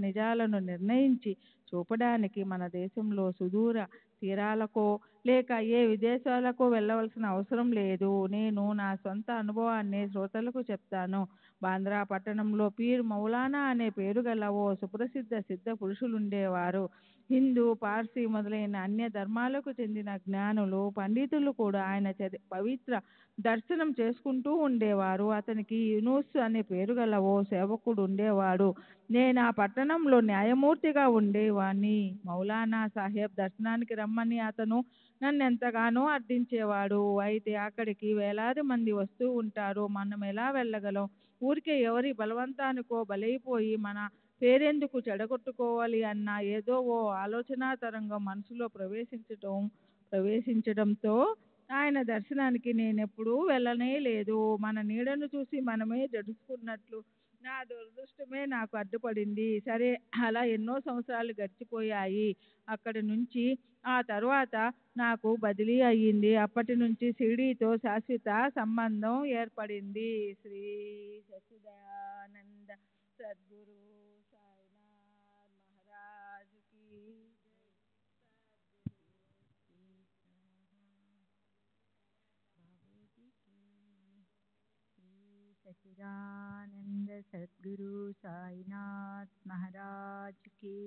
నిజాలను నిర్ణయించి చూపడానికి మన దేశంలో సుదూర తీరాలకో లేక ఏ విదేశాలకో వెళ్ళవలసిన అవసరం లేదు. నేను నా సొంత అనుభవాన్ని శ్రోతలకు చెప్తాను. బాంద్రా పట్టణంలో పీర్ మౌలానా అనే పేరు గల ఓ సుప్రసిద్ధ సిద్ధ పురుషులుండేవారు. హిందూ, పార్సీ మొదలైన అన్య ధర్మాలకు చెందిన జ్ఞానులు, పండితులు కూడా ఆయన పవిత్ర దర్శనం చేసుకుంటూ ఉండేవారు. అతనికి యూనుస్ అనే పేరు గల ఓ సేవకుడు ఉండేవాడు. నేను ఆ పట్టణంలో న్యాయమూర్తిగా ఉండేవాణ్ణి. మౌలానా సాహెబ్ దర్శనానికి రమ్మని అతను నన్నెంతగానో అర్థించేవాడు. అయితే అక్కడికి వేలాది మంది వస్తూ ఉంటారు, మనం ఎలా వెళ్ళగలం? ఊరికే ఎవరి బలవంతానికో బలైపోయి మన పేరెందుకు చెడగొట్టుకోవాలి అన్న ఏదో ఓ ఆలోచనా తరంగం మనసులో ప్రవేశించడంతో ఆయన దర్శనానికి నేనెప్పుడూ వెళ్ళనే లేదు. మన నీడను చూసి మనమే జడుచుకున్నట్లు నా దురదృష్టమే నాకు అడ్డుపడింది. సరే, అలా ఎన్నో సంవత్సరాలు గడిచిపోయాయి. అక్కడి నుంచి ఆ తర్వాత నాకు బదిలీ అయ్యింది. అప్పటి నుంచి షిరిడీతో శాశ్వత సంబంధం ఏర్పడింది. శ్రీ సచ్చిదానంద సద్గురు सच्चिदानंद सद्गुरु साईनाथ महाराज की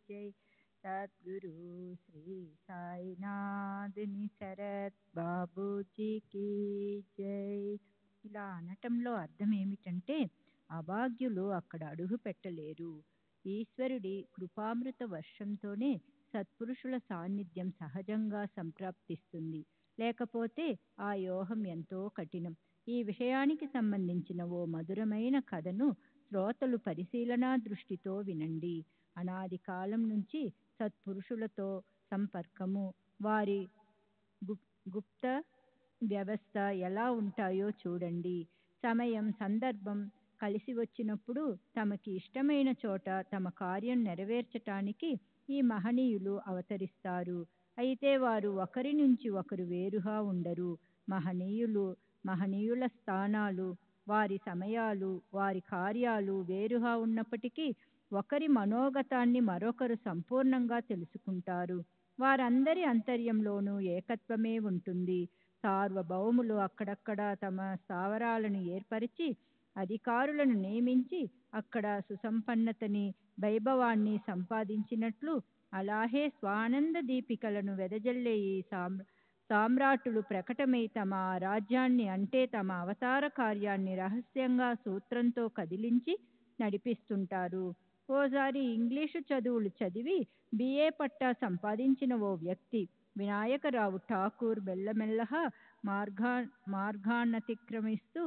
जय। सद्गुरु श्री సాయినాథ్ శరత్ బాబూజీకి జై. ఇలా అనటంలో అర్థం ఏమిటంటే అభాగ్యులు అక్కడ అడుగు పెట్టలేరు. ఈశ్వరుడి కృపామృత వర్షంతోనే సత్పురుషుల సాన్నిధ్యం సహజంగా సంప్రాప్తిస్తుంది. లేకపోతే ఆ యోగం ఎంతో కఠినం. ఈ విషయానికి సంబంధించిన ఓ మధురమైన కథను శ్రోతలు పరిశీలనా దృష్టితో వినండి. అనాది కాలం నుంచి సత్పురుషులతో సంపర్కము, వారి గుప్త వ్యవస్థ ఎలా ఉంటాయో చూడండి. సమయం సందర్భం కలిసి వచ్చినప్పుడు తమకి ఇష్టమైన చోట తమ కార్యం నెరవేర్చటానికి ఈ మహనీయులు అవతరిస్తారు. అయితే వారు ఒకరి నుంచి ఒకరు వేరుగా ఉండరు. మహనీయుల స్థానాలు, వారి సమయాలు, వారి కార్యాలు వేరుగా ఉన్నప్పటికీ ఒకరి మనోగతాన్ని మరొకరు సంపూర్ణంగా తెలుసుకుంటారు. వారందరి అంతర్యంలోనూ ఏకత్వమే ఉంటుంది. సార్వభౌములు అక్కడక్కడ తమ స్థావరాలను ఏర్పరిచి అధికారులను నియమించి అక్కడ సుసంపన్నతని, వైభవాన్ని సంపాదించినట్లు అలాగే స్వానంద దీపికలను వెదజల్లే ఈ సామ్రాటులు ప్రకటమై తమ రాజ్యాన్ని అంటే తమ అవతార కార్యాన్ని రహస్యంగా సూత్రంతో కదిలించి నడిపిస్తుంటారు. ఓసారి ఇంగ్లీషు చదువులు చదివి బిఏ పట్టా సంపాదించిన ఓ వ్యక్తి వినాయకరావు ఠాకూర్ మెల్లమెల్లగా మార్గాన్నతిక్రమిస్తూ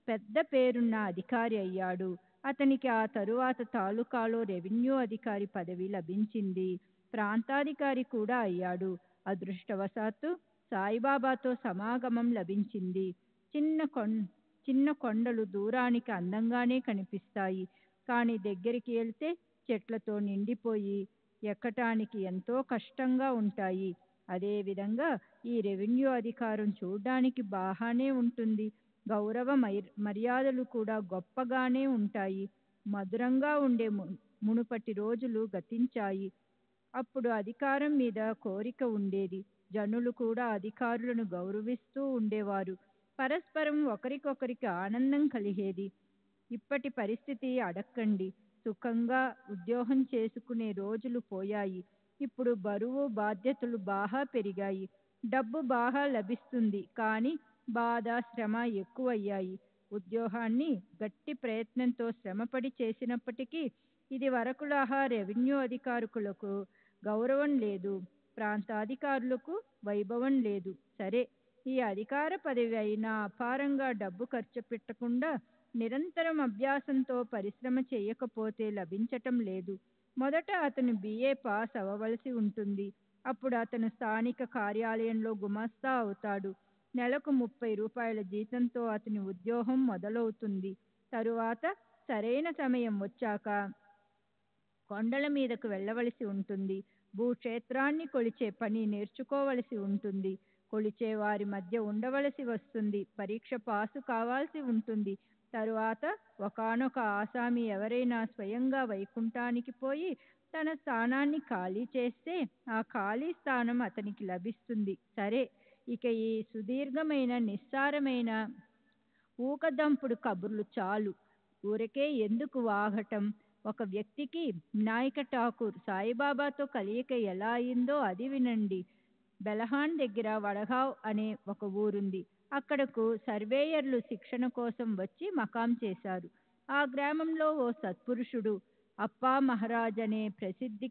పెద్ద పేరున్న అధికారి అయ్యాడు. అతనికి ఆ తరువాత తాలూకాలో రెవెన్యూ అధికారి పదవి లభించింది. ప్రాంతాధికారి కూడా అయ్యాడు. అదృష్టవశాత్తు సాయిబాబాతో సమాగమం లభించింది. చిన్న కొండలు దూరానికి అందంగానే కనిపిస్తాయి, కానీ దగ్గరికి వెళ్తే చెట్లతో నిండిపోయి ఎక్కటానికి ఎంతో కష్టంగా ఉంటాయి. అదేవిధంగా ఈ రెవెన్యూ అధికారం చూడ్డానికి బాగానే ఉంటుంది. గౌరవ మర్యాదలు కూడా గొప్పగానే ఉంటాయి. మధురంగా ఉండే మునుపటి రోజులు గతించాయి. అప్పుడు అధికారం మీద కోరిక ఉండేది. జనులు కూడా అధికారులను గౌరవిస్తూ ఉండేవారు. పరస్పరం ఒకరికొకరికి ఆనందం కలిగేది. ఇప్పటి పరిస్థితి అడక్కండి. సుఖంగా ఉద్యోగం చేసుకునే రోజులు పోయాయి. ఇప్పుడు బరువు బాధ్యతలు బాగా పెరిగాయి. డబ్బు బాగా లభిస్తుంది, కానీ బాధ శ్రమ ఎక్కువయ్యాయి. ఉద్యోగాన్ని గట్టి ప్రయత్నంతో శ్రమపడి చేసినప్పటికీ ఇది వరకులాగా రెవెన్యూ అధికారులకు గౌరవం లేదు, ప్రాంతాధికారులకు వైభవం లేదు. సరే, ఈ అధికార పదవి అయినా అపారంగా డబ్బు ఖర్చు పెట్టకుండా నిరంతరం అభ్యాసంతో పరిశ్రమ చేయకపోతే లభించటం లేదు. మొదట అతను బిఏ పాస్ అవ్వవలసి ఉంటుంది. అప్పుడు అతను స్థానిక కార్యాలయంలో గుమాస్తా అవుతాడు. నెలకు 30 రూపాయల జీతంతో అతని ఉద్యోగం మొదలవుతుంది. తరువాత సరైన సమయం వచ్చాక కొండల మీదకు వెళ్ళవలసి ఉంటుంది. భూక్షేత్రాన్ని కొలిచే పని నేర్చుకోవలసి ఉంటుంది. కొలిచే వారి మధ్య ఉండవలసి వస్తుంది. పరీక్ష పాసు కావాల్సి ఉంటుంది. తరువాత ఒకానొక ఆసామి ఎవరైనా స్వయంగా వైకుంఠానికి పోయి తన స్థానాన్ని ఖాళీ చేస్తే ఆ ఖాళీ స్థానం అతనికి లభిస్తుంది. సరే, ఇక ఈ సుదీర్ఘమైన నిస్సారమైన ఊకదంపుడు కబుర్లు చాలు. ఊరికే ఎందుకు వాగటం? ఒక వ్యక్తికి వినాయక ఠాకూర్ సాయిబాబాతో కలయిక ఎలా అయిందో అది వినండి. బెలహాన్ దగ్గర వడగావ్ అనే ఒక ఊరుంది. అక్కడకు సర్వేయర్లు శిక్షణ కోసం వచ్చి మకాం చేశారు. ఆ గ్రామంలో ఓ సత్పురుషుడు అప్పా మహారాజ్ అనే ప్రసిద్ధి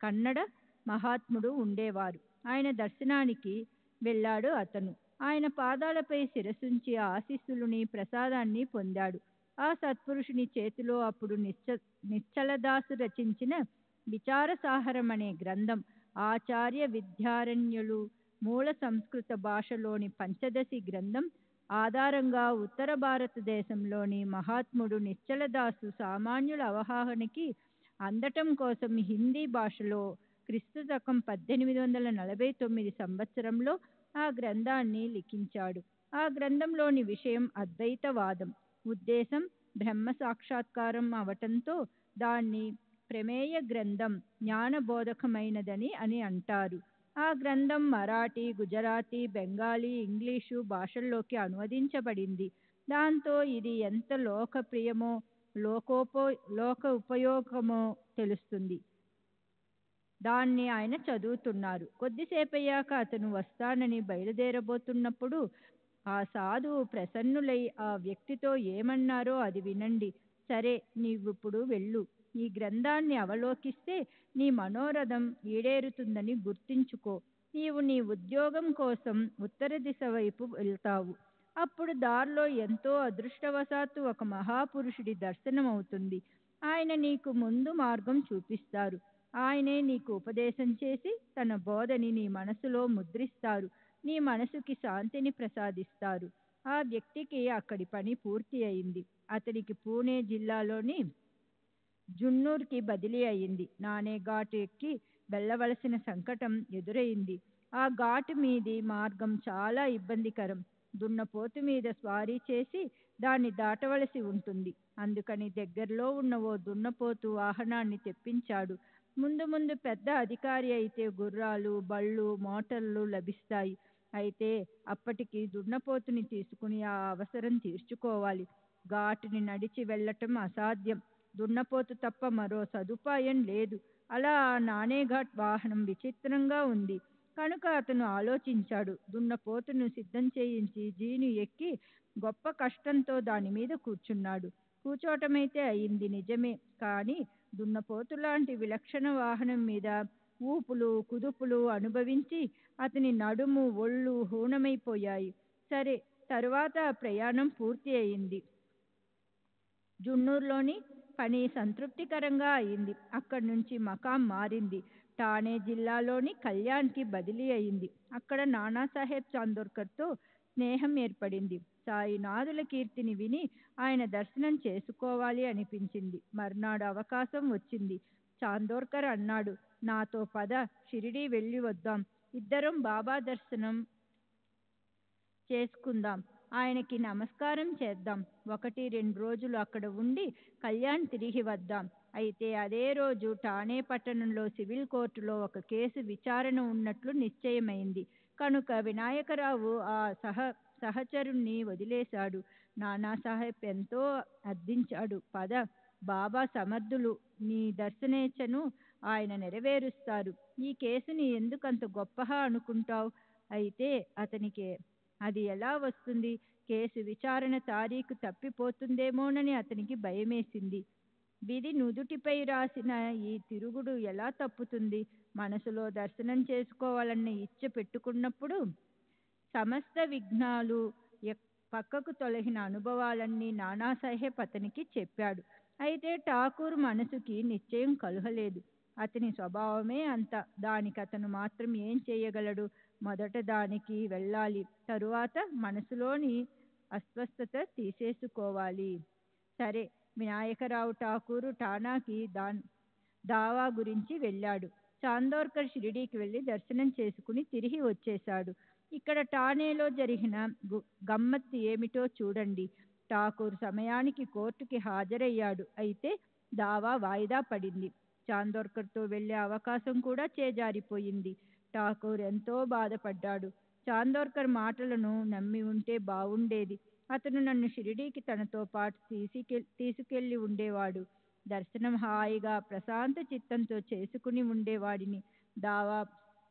కన్నడ మహాత్ముడు ఉండేవారు. ఆయన దర్శనానికి వెళ్ళాడు అతను. ఆయన పాదాలపై శిరసుంచి ఆశీస్సులని ప్రసాదాన్ని పొందాడు. ఆ సత్పురుషుని చేతిలో అప్పుడు నిశ్చలదాసు రచించిన విచారసాగరం అనే గ్రంథం, ఆచార్య విద్యారణ్యులు మూల సంస్కృత భాషలోని పంచదశి గ్రంథం ఆధారంగా ఉత్తర భారతదేశంలోని మహాత్ముడు నిశ్చలదాసు సామాన్యుల అవగాహనకి అందటం కోసం హిందీ భాషలో క్రీస్తు శకం 1849 సంవత్సరంలో ఆ గ్రంథాన్ని లిఖించాడు. ఆ గ్రంథంలోని విషయం అద్వైతవాదం. ఉద్దేశం బ్రహ్మ సాక్షాత్కారం అవటంతో దాన్ని ప్రమేయ గ్రంథం, జ్ఞానబోధకమైనదని అని అంటారు. ఆ గ్రంథం మరాఠీ, గుజరాతీ, బెంగాలీ, ఇంగ్లీషు భాషల్లోకి అనువదించబడింది. దాంతో ఇది ఎంత లోకప్రియమో లోక ఉపయోగమో తెలుస్తుంది. దాన్ని ఆయన చదువుతున్నారు. కొద్దిసేపయ్యాక అతను వస్తానని బయలుదేరబోతున్నప్పుడు ఆ సాధువు ప్రసన్నులై ఆ వ్యక్తితో ఏమన్నారో అది వినండి. సరే, నీవిప్పుడు వెళ్ళు. ఈ గ్రంథాన్ని అవలోకిస్తే నీ మనోరథం ఈడేరుతుందని గుర్తుంచుకో. నీవు నీ ఉద్యోగం కోసం ఉత్తర దిశ వైపు వెళ్తావు. అప్పుడు దారిలో ఎంతో అదృష్టవశాత్తు ఒక మహాపురుషుడి దర్శనం అవుతుంది. ఆయన నీకు ముందు మార్గం చూపిస్తారు. ఆయనే నీకు ఉపదేశం చేసి తన బోధని నీ మనసులో ముద్రిస్తారు. నీ మనసుకి శాంతిని ప్రసాదిస్తారు. ఆ వ్యక్తికి అక్కడి పని పూర్తి అయింది. అతనికి పూణే జిల్లాలోని జున్నూర్కి బదిలీ అయింది. నానే ఘాటు ఎక్కి వెళ్ళవలసిన సంకటం ఎదురైంది. ఆ ఘాటు మీది మార్గం చాలా ఇబ్బందికరం. దున్నపోతు మీద స్వారీ చేసి దాన్ని దాటవలసి ఉంటుంది. అందుకని దగ్గరలో ఉన్న ఓ దున్నపోతు వాహనాన్ని తెప్పించాడు. ముందు ముందు పెద్ద అధికారి అయితే గుర్రాలు, బళ్ళు, మోటార్లు లభిస్తాయి. అయితే అప్పటికి దున్నపోతుని తీసుకుని ఆ అవసరం తీర్చుకోవాలి. ఘాటుని నడిచి వెళ్ళటం అసాధ్యం. దున్నపోతు తప్ప మరో సదుపాయం లేదు. అలా ఆ నానేఘాట్ వాహనం విచిత్రంగా ఉంది. కనుక అతను ఆలోచించాడు. దున్నపోతును సిద్ధం చేయించి జీను ఎక్కి గొప్ప కష్టంతో దాని మీద కూర్చున్నాడు. కూర్చోటమైతే అయింది నిజమే. కానీ దున్నపోతు లాంటి విలక్షణ వాహనం మీద ఊపులు కుదుపులు అనుభవించి అతని నడుము ఒళ్ళు హూనమైపోయాయి. సరే, తరువాత ప్రయాణం పూర్తి అయింది. జున్నూరులోని పని సంతృప్తికరంగా అయింది. అక్కడి నుంచి మకాం మారింది. ఠాణే జిల్లాలోని కళ్యాణ్కి బదిలీ అయింది. అక్కడ నానాసాహెబ్ చాందోర్కర్తో స్నేహం ఏర్పడింది. సాయినాథుల కీర్తిని విని ఆయన దర్శనం చేసుకోవాలి అనిపించింది. మర్నాడు అవకాశం వచ్చింది. చాందోర్కర్ అన్నాడు, నాతో పద, షిరిడీ వెళ్ళి వద్దాం. ఇద్దరం బాబా దర్శనం చేసుకుందాం. ఆయనకి నమస్కారం చేద్దాం. 1-2 రోజులు అక్కడ ఉండి కళ్యాణ్ తిరిగి వద్దాం. అయితే అదే రోజు ఠాణే పట్టణంలో సివిల్ కోర్టులో ఒక కేసు విచారణ ఉన్నట్లు నిశ్చయమైంది. కనుక వినాయకరావు ఆ సహచరుణ్ణి వదిలేశాడు. నానాసాహెబ్ ఎంతో అర్థించాడు. పద, బాబా సమర్థులు, నీ దర్శనేచ్ఛను ఆయన నెరవేరుస్తారు. ఈ కేసుని ఎందుకంత గొప్పగా అనుకుంటావు? అయితే అతనికి అది ఎలా వస్తుంది? కేసు విచారణ తారీఖు తప్పిపోతుందేమోనని అతనికి భయమేసింది. విధి నుదుటిపై రాసిన ఈ తిరుగుడు ఎలా తప్పుతుంది? మనసులో దర్శనం చేసుకోవాలన్న ఇచ్చ పెట్టుకున్నప్పుడు సమస్త విఘ్నాలు పక్కకు తొలగిన అనుభవాలన్నీ నానాసాహెబ్ అతనికి చెప్పాడు. అయితే ఠాకూర్ మనసుకి నిశ్చయం కలుగలేదు. అతని స్వభావమే అంత. దానికి అతను మాత్రం ఏం చేయగలడు? మొదట దానికి వెళ్ళాలి. తరువాత మనసులోని అస్వస్థత తీసేసుకోవాలి. సరే, వినాయకరావు ఠాకూరు ఠానాకి దావా గురించి వెళ్ళాడు. చాందోర్కర్ షిరిడీకి వెళ్ళి దర్శనం చేసుకుని తిరిగి వచ్చేశాడు. ఇక్కడ ఠాణేలో జరిగిన గమ్మత్తు ఏమిటో చూడండి. ఠాకూర్ సమయానికి కోర్టుకి హాజరయ్యాడు. అయితే దావా వాయిదా పడింది. చాందోర్కర్తో వెళ్లే అవకాశం కూడా చేజారిపోయింది. ఠాకూర్ ఎంతో బాధపడ్డాడు. చాందోర్కర్ మాటలను నమ్మి ఉంటే బావుండేది. అతను నన్ను షిరిడీకి తనతో పాటు తీసుకెళ్లి ఉండేవాడు. దర్శనం హాయిగా ప్రశాంత చిత్తంతో చేసుకుని ఉండేవాడిని.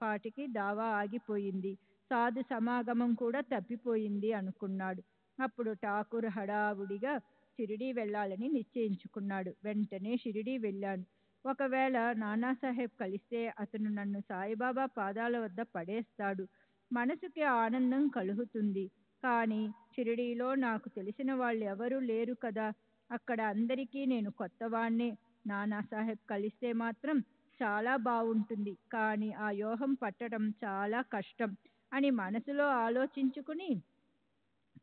పాటికి దావా ఆగిపోయింది. సాధు సమాగమం కూడా తప్పిపోయింది అనుకున్నాడు. అప్పుడు ఠాకూర్ హడావుడిగా షిరిడీ వెళ్ళాలని నిశ్చయించుకున్నాడు. వెంటనే షిరిడీ వెళ్ళాను. ఒకవేళ నానాసాహెబ్ కలిస్తే అతను నన్ను సాయిబాబా పాదాల వద్ద పడేస్తాడు. మనసుకి ఆనందం కలుగుతుంది. కానీ షిరిడీలో నాకు తెలిసిన వాళ్ళు ఎవరూ లేరు కదా. అక్కడ అందరికీ నేను కొత్తవాణ్ణే. నానాసాహెబ్ కలిస్తే మాత్రం చాలా బావుంటుంది. కానీ ఆ యోగం పట్టడం చాలా కష్టం అని మనసులో ఆలోచించుకుని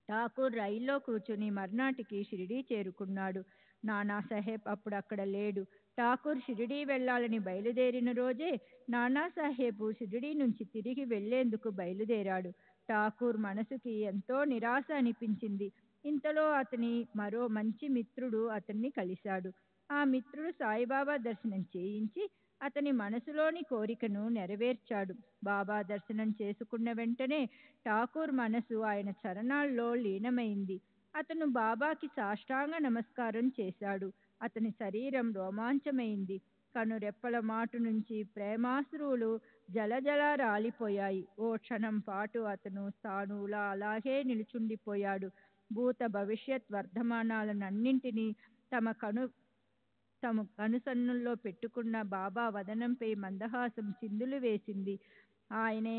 ఠాకూర్ రైల్లో కూర్చుని మర్నాటికి షిరిడీ చేరుకున్నాడు. నానాసాహెబ్ అప్పుడు అక్కడ లేడు. ఠాకూర్ షిరిడీ వెళ్ళాలని బయలుదేరిన రోజే నానాసాహెబ్ షిరిడీ నుంచి తిరిగి వెళ్లేందుకు బయలుదేరాడు. ఠాకూర్ మనసుకి ఎంతో నిరాశ అనిపించింది. ఇంతలో అతని మరో మంచి మిత్రుడు అతన్ని కలిశాడు. ఆ మిత్రుడు సాయిబాబా దర్శనం చేయించి అతని మనసులోని కోరికను నెరవేర్చాడు. బాబా దర్శనం చేసుకున్న వెంటనే ఠాకూర్ మనసు ఆయన చరణాల్లో లీనమైంది. అతను బాబాకి సాష్టాంగ నమస్కారం చేశాడు. అతని శరీరం రోమాంచమైంది. కనురెప్పల మాటు నుంచి ప్రేమాశ్రువులు జలజల రాలిపోయాయి. ఓ క్షణం పాటు అతను స్థాణువులా అలాగే నిలుచుండిపోయాడు. భూత భవిష్యత్ వర్ధమానాలన్నింటినీ తమ కనుసన్నుల్లో పెట్టుకున్న బాబా వదనంపై మందహాసం చిందులు వేసింది. ఆయనే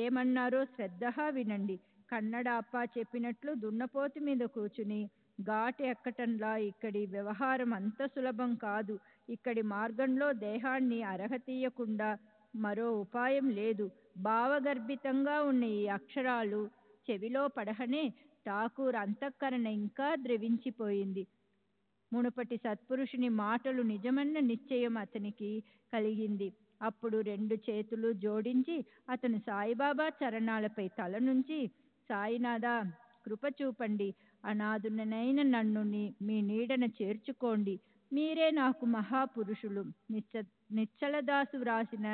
ఏమన్నారో శ్రద్ధగా వినండి. కన్నడ అప్ప చెప్పినట్లు దున్నపోతు మీద కూర్చుని ఘాటు ఎక్కటంలా ఇక్కడి వ్యవహారం అంత సులభం కాదు. ఇక్కడి మార్గంలో దేహాన్ని అరహతీయకుండా మరో ఉపాయం లేదు. భావగర్భితంగా ఉన్న ఈ అక్షరాలు చెవిలో పడహనే ఠాకూర్ అంతఃకరణ ఇంకా ద్రవించిపోయింది. మునుపటి సత్పురుషుని మాటలు నిజమన్న నిశ్చయం అతనికి కలిగింది. అప్పుడు రెండు చేతులు జోడించి అతను సాయిబాబా చరణాలపై తల నుంచి, సాయినాథా, కృప చూపండి, అనాథునైన నన్ను మీ నీడన చేర్చుకోండి. మీరే నాకు మహాపురుషులు. నిశ్చలదాసు వ్రాసిన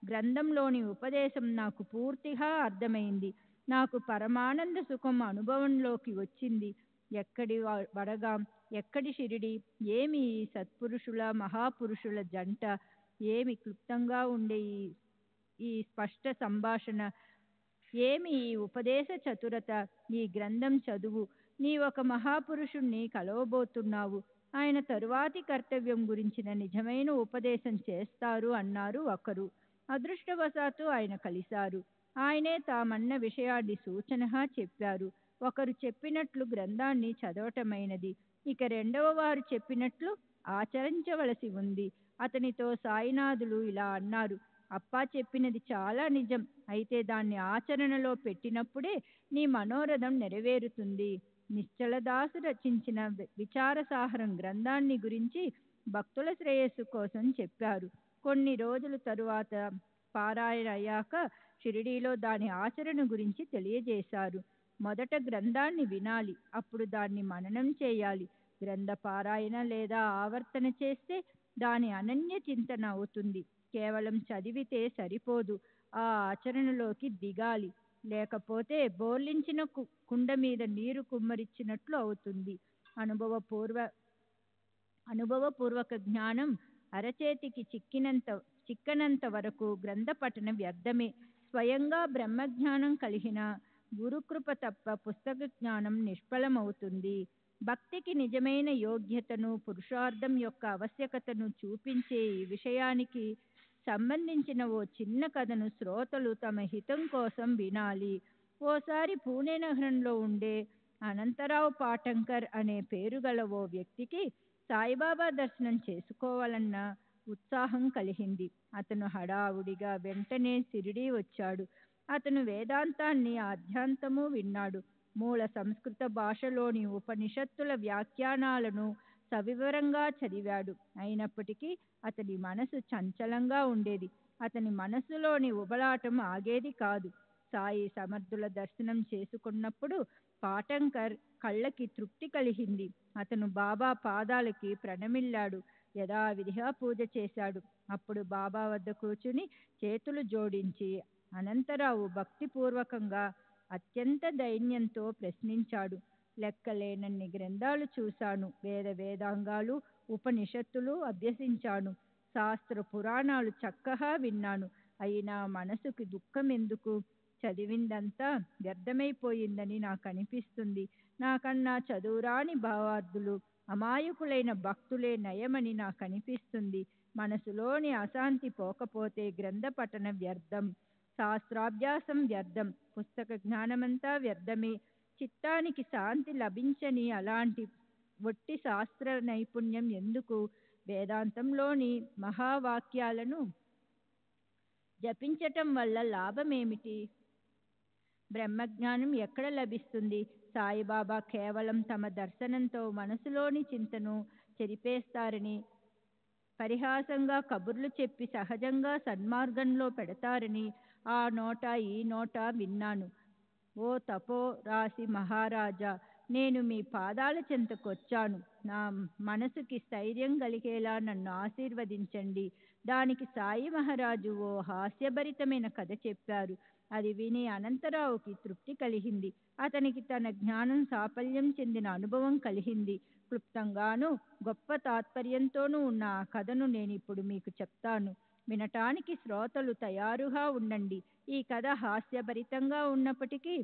గ్రంథంలోని ఉపదేశం నాకు పూర్తిగా అర్థమైంది. నాకు పరమానంద సుఖం అనుభవంలోకి వచ్చింది. ఎక్కడి వడగాం, ఎక్కడి షిరిడి, ఏమి ఈ సత్పురుషుల మహాపురుషుల జంట, ఏమి క్లుప్తంగా ఉండే ఈ స్పష్ట సంభాషణ, ఏమి ఈ ఉపదేశ చతురత, ఈ గ్రంథం చదువు. నీ ఒక మహాపురుషుణ్ణి కలవబోతున్నావు. ఆయన తరువాతి కర్తవ్యం గురించిన నిజమైన ఉపదేశం చేస్తారు అన్నారు ఒకరు. అదృష్టవశాత్తు ఆయన కలిశారు. ఆయనే తామన్న విషయాన్ని సూచనగా చెప్పారు. ఒకరు చెప్పినట్లు గ్రంథాన్ని చదవటమైనది, ఇక రెండవ వారు చెప్పినట్లు ఆచరించవలసి ఉంది. అతనితో సాయినాథులు ఇలా అన్నారు: అప్పా చెప్పినది చాలా నిజం. అయితే దాన్ని ఆచరణలో పెట్టినప్పుడే నీ మనోరథం నెరవేరుతుంది. నిశ్చలదాసు రచించిన విచారసాగరం గ్రంథాన్ని గురించి భక్తుల శ్రేయస్సు కోసం చెప్పారు. కొన్ని రోజుల తరువాత పారాయణ అయ్యాక షిరిడీలో దాని ఆచరణ గురించి తెలియజేశారు. మొదట గ్రంథాన్ని వినాలి, అప్పుడు దాన్ని మననం చేయాలి. గ్రంథ పారాయణ లేదా ఆవర్తన చేస్తే దాని అనన్య చింతన అవుతుంది. కేవలం చదివితే సరిపోదు, ఆ ఆచరణలోకి దిగాలి. లేకపోతే బోర్లించిన కుండ మీద నీరు కుమ్మరించినట్లు అవుతుంది. అనుభవపూర్వక జ్ఞానం అరచేతికి చిక్కనంత వరకు గ్రంథ పఠన వ్యర్థమే. స్వయంగా బ్రహ్మజ్ఞానం కలిగిన గురుకృప తప్ప పుస్తక జ్ఞానం నిష్ఫలమవుతుంది. భక్తికి నిజమైన యోగ్యతను, పురుషార్థం యొక్క ఆవశ్యకతను చూపించే ఈ విషయానికి సంబంధించిన ఓ చిన్న కథను శ్రోతలు తమ హితం కోసం వినాలి. ఓసారి పూణే నగరంలో ఉండే అనంతరావు పాటంకర్ అనే పేరు గల ఓ వ్యక్తికి సాయిబాబా దర్శనం చేసుకోవాలన్న ఉత్సాహం కలిగింది. అతను హడావుడిగా వెంటనే షిరిడీ వచ్చాడు. అతను వేదాంతాన్ని ఆద్యాంతము విన్నాడు. మూల సంస్కృత భాషలోని ఉపనిషత్తుల వ్యాఖ్యానాలను సవివరంగా చదివాడు. అయినప్పటికీ అతని మనసు చంచలంగా ఉండేది. అతని మనస్సులోని ఉబలాటం ఆగేది కాదు. సాయి సమర్థుల దర్శనం చేసుకున్నప్పుడు పాటంకర్ కళ్ళకి తృప్తి కలిగింది. అతను బాబా పాదాలకి ప్రణమిల్లాడు. యథావిధిగా పూజ చేశాడు. అప్పుడు బాబా వద్ద కూర్చుని చేతులు జోడించి అనంతరావు భక్తిపూర్వకంగా అత్యంత దైన్యంతో ప్రశ్నించాడు: లెక్కలేనన్ని గ్రంథాలు చూశాను, వేదాంగాలు, ఉపనిషత్తులు అభ్యసించాను, శాస్త్ర పురాణాలు చక్కగా విన్నాను. అయినా మనసుకి దుఃఖం ఎందుకు? చదివిందంతా వ్యర్థమైపోయిందని నాకు అనిపిస్తుంది. నాకన్నా చదువురాని భావార్థులు, అమాయకులైన భక్తులే నయమని నాకు అనిపిస్తుంది. మనసులోని అశాంతి పోకపోతే గ్రంథ పఠన వ్యర్థం, శాస్త్రాభ్యాసం వ్యర్థం, పుస్తక జ్ఞానమంతా వ్యర్థమే. చిత్తానికి శాంతి లభించని అలాంటి ఒట్టి శాస్త్ర నైపుణ్యం ఎందుకు? వేదాంతంలోని మహావాక్యాలను జపించటం వల్ల లాభమేమిటి? బ్రహ్మజ్ఞానం ఎక్కడ లభిస్తుంది? సాయిబాబా కేవలం తమ దర్శనంతో మనసులోని చింతను చెరిపేస్తారని, పరిహాసంగా కబుర్లు చెప్పి సహజంగా సన్మార్గంలో పెడతారని ఆ నోట ఈ నోట విన్నాను. ఓ తపో రాశి మహారాజా, నేను మీ పాదాల చెంతకొచ్చాను. నా మనసుకి స్థైర్యం కలిగేలా నన్ను ఆశీర్వదించండి. దానికి సాయి మహారాజు ఓ హాస్యభరితమైన కథ చెప్పారు. అది విని అనంతరావుకి తృప్తి కలిగింది. అతనికి తన జ్ఞానం సాఫల్యం చెందిన అనుభవం కలిగింది. క్లుప్తంగాను గొప్ప తాత్పర్యంతోనూ ఉన్న ఆ కథను నేనిప్పుడు మీకు చెప్తాను. వినటానికి శ్రోతలు తయారుగా ఉండండి. ఈ కథ హాస్యభరితంగా ఉన్నప్పటికీ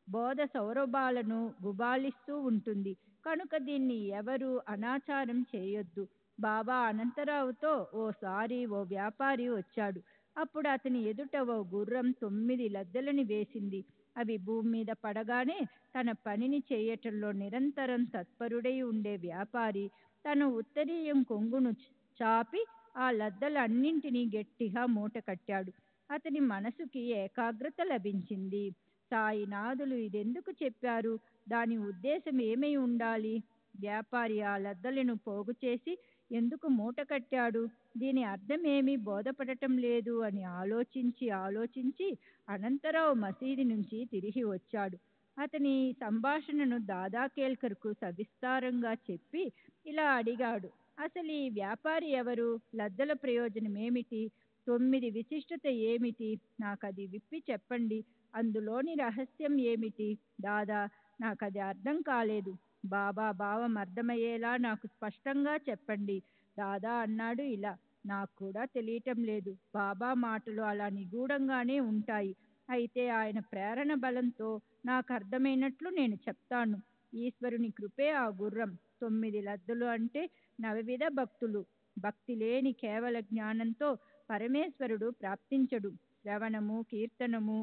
బోధ సౌరభాలను గుబాళిస్తూ ఉంటుంది. కనుక దీన్ని ఎవరు అనాచారం చేయొద్దు. బాబా అనంతరావుతో ఓసారి ఓ వ్యాపారి వచ్చాడు. అప్పుడు అతని ఎదుట ఓ గుర్రం 9 లద్దెలని వేసింది. అవి భూమి మీద పడగానే తన పనిని చేయటంలో నిరంతరం తత్పరుడై ఉండే వ్యాపారి తన ఉత్తరీయం కొంగును చాపి ఆ లద్దలన్నింటినీ గట్టిగా మూట కట్టాడు. అతని మనసుకి ఏకాగ్రత లభించింది. సాయినాథులు ఇదెందుకు చెప్పారు? దాని ఉద్దేశం ఏమై ఉండాలి? వ్యాపారి ఆ లద్దలను పోగు చేసి ఎందుకు మూట కట్టాడు? దీని అర్థమేమీ బోధపడటం లేదు అని ఆలోచించి అనంతరావు మసీదు నుంచి తిరిగి వచ్చాడు. అతని సంభాషణను దాదా కేల్కర్కు సవిస్తారంగా చెప్పి ఇలా అడిగాడు, అసలు ఈ వ్యాపారి ఎవరు? లద్దల ప్రయోజనం ఏమిటి? 9 విశిష్టత ఏమిటి? నాకది విప్పి చెప్పండి. అందులోని రహస్యం ఏమిటి? దాదా, నాకది అర్థం కాలేదు. బాబా భావం అర్థమయ్యేలా నాకు స్పష్టంగా చెప్పండి. దాదా అన్నాడు ఇలా, నాకు కూడా తెలియటం లేదు. బాబా మాటలు అలా నిగూఢంగానే ఉంటాయి. అయితే ఆయన ప్రేరణ బలంతో నాకు అర్థమైనట్లు నేను చెప్తాను. ఈశ్వరుని కృపే ఆ గుర్రం. 9 లద్దలు అంటే నవవిధ భక్తులు. భక్తి లేని కేవల జ్ఞానంతో పరమేశ్వరుడు ప్రాప్తించడు. శ్రవణము, కీర్తనము,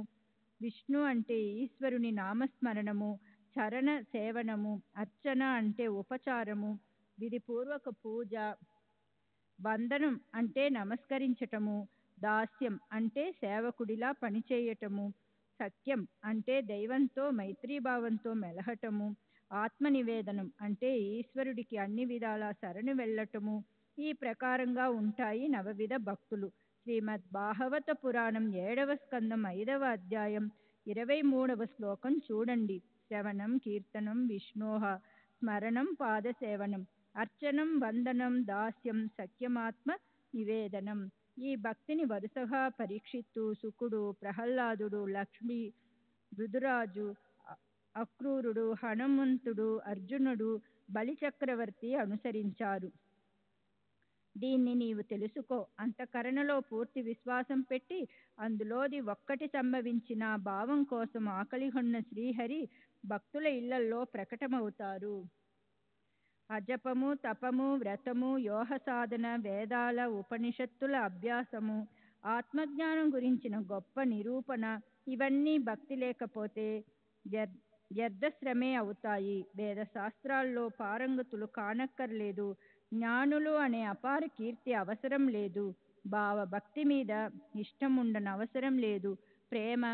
విష్ణు అంటే ఈశ్వరుని నామస్మరణము, చరణ సేవనము, అర్చన అంటే ఉపచారము, విధిపూర్వక పూజ, వందనం అంటే నమస్కరించటము, దాస్యం అంటే సేవకుడిలా పనిచేయటము, సత్యం అంటే దైవంతో మైత్రీభావంతో మెలహటము, ఆత్మనివేదనం అంటే ఈశ్వరుడికి అన్ని విధాలా శరణు వెళ్ళటము. ఈ ప్రకారంగా ఉంటాయి నవవిధ భక్తులు. శ్రీమద్ భాగవత పురాణం 7వ స్కందం 5వ అధ్యాయం 23వ శ్లోకం చూడండి. శ్రవణం కీర్తనం విష్ణోహ స్మరణం పాదసేవనం అర్చనం వందనం దాస్యం సఖ్యమాత్మ నివేదనం. ఈ భక్తిని వరుసగా పరీక్షిత్తు, శుకుడు, ప్రహ్లాదుడు, లక్ష్మి, రుదురాజు, అక్రూరుడు, హనుమంతుడు, అర్జునుడు, బలిచక్రవర్తి అనుసరించారు. దీన్ని నీవు తెలుసుకో. అంతఃకరణలో పూర్తి విశ్వాసం పెట్టి అందులోది ఒక్కటి సంభవించిన భావం కోసం ఆకలిగొన్న శ్రీహరి భక్తుల ఇళ్లల్లో ప్రకటమవుతారు. అజపము, తపము, వ్రతము, యోగ సాధన, వేదాల ఉపనిషత్తుల అభ్యాసము, ఆత్మజ్ఞానం గురించిన గొప్ప నిరూపణ, ఇవన్నీ భక్తి లేకపోతే వ్యర్థశ్రమే అవుతాయి. వేద శాస్త్రాల్లో పారంగతులు కానక్కర్లేదు. జ్ఞానులు అనే అపార కీర్తి అవసరం లేదు. భావ భక్తి మీద ఇష్టం ఉండనవసరం లేదు. ప్రేమ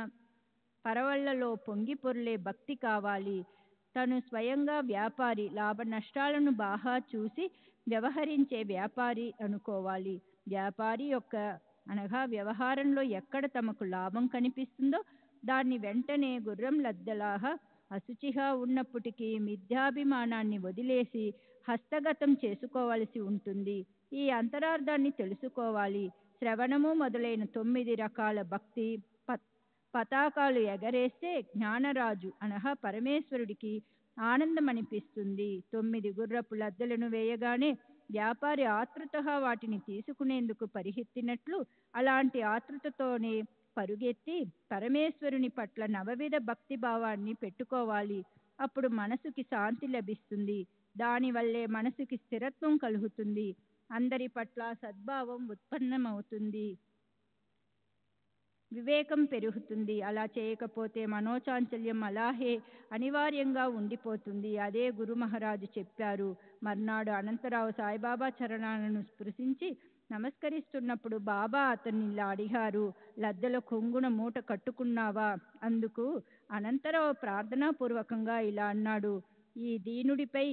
పరవళ్లలో పొంగి పొర్లే భక్తి కావాలి. తను స్వయంగా వ్యాపారి, లాభ నష్టాలను బాగా చూసి వ్యవహరించే వ్యాపారి అనుకోవాలి. వ్యాపారి యొక్క అనగా వ్యవహారంలో ఎక్కడ తమకు లాభం కనిపిస్తుందో దాన్ని వెంటనే గుర్రం లద్దలాగా అశుచిగా ఉన్నప్పటికీ మిథ్యాభిమానాన్ని వదిలేసి హస్తగతం చేసుకోవలసి ఉంటుంది. ఈ అంతరార్థాన్ని తెలుసుకోవాలి. శ్రవణము మొదలైన 9 రకాల భక్తి పతాకాలు ఎగరేస్తే జ్ఞానరాజు అనగా పరమేశ్వరుడికి ఆనందం అనిపిస్తుంది. 9 గుర్రపు లద్దలను వేయగానే వ్యాపారి ఆతృతగా వాటిని తీసుకునేందుకు పరిగెత్తినట్లు అలాంటి ఆతృతతోనే పరుగెత్తి పరమేశ్వరుని పట్ల నవవిధ భక్తి భావాన్ని పెట్టుకోవాలి. అప్పుడు మనసుకి శాంతి లభిస్తుంది. దానివల్లే మనసుకి స్థిరత్వం కలుగుతుంది. అందరి పట్ల సద్భావం ఉత్పన్నమవుతుంది. వివేకం పెరుగుతుంది. అలా చేయకపోతే మనోచాంచల్యం అలాగే అనివార్యంగా ఉండిపోతుంది. అదే గురు మహారాజు చెప్పారు. మర్నాడు అనంతరావు సాయిబాబా చరణాలను స్పృశించి నమస్కరిస్తున్నప్పుడు బాబా అతన్ని ఇలా అడిగారు, లద్దెల కొంగున మూట కట్టుకున్నావా? అందుకు అనంతరావు ప్రార్థనాపూర్వకంగా ఇలా అన్నాడు, ఈ దీనుడిపై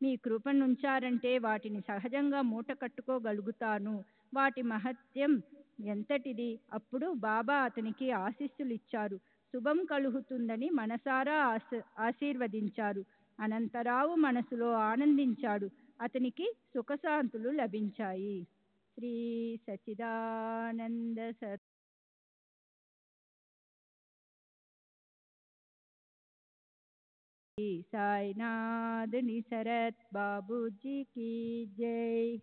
మీ కృపనుంచారంటే వాటిని సహజంగా మూట కట్టుకోగలుగుతాను. వాటి మహత్యం ఎంతటిది? అప్పుడు బాబా అతనికి ఆశీస్సులిచ్చారు. శుభం కలుగుతుందని మనసారా ఆశీర్వదించారు. అనంతరావు మనసులో ఆనందించాడు. అతనికి సుఖశాంతులు లభించాయి. శ్రీ సచ్చిదానంద साईनाथ निसरत बाबूजी की जय।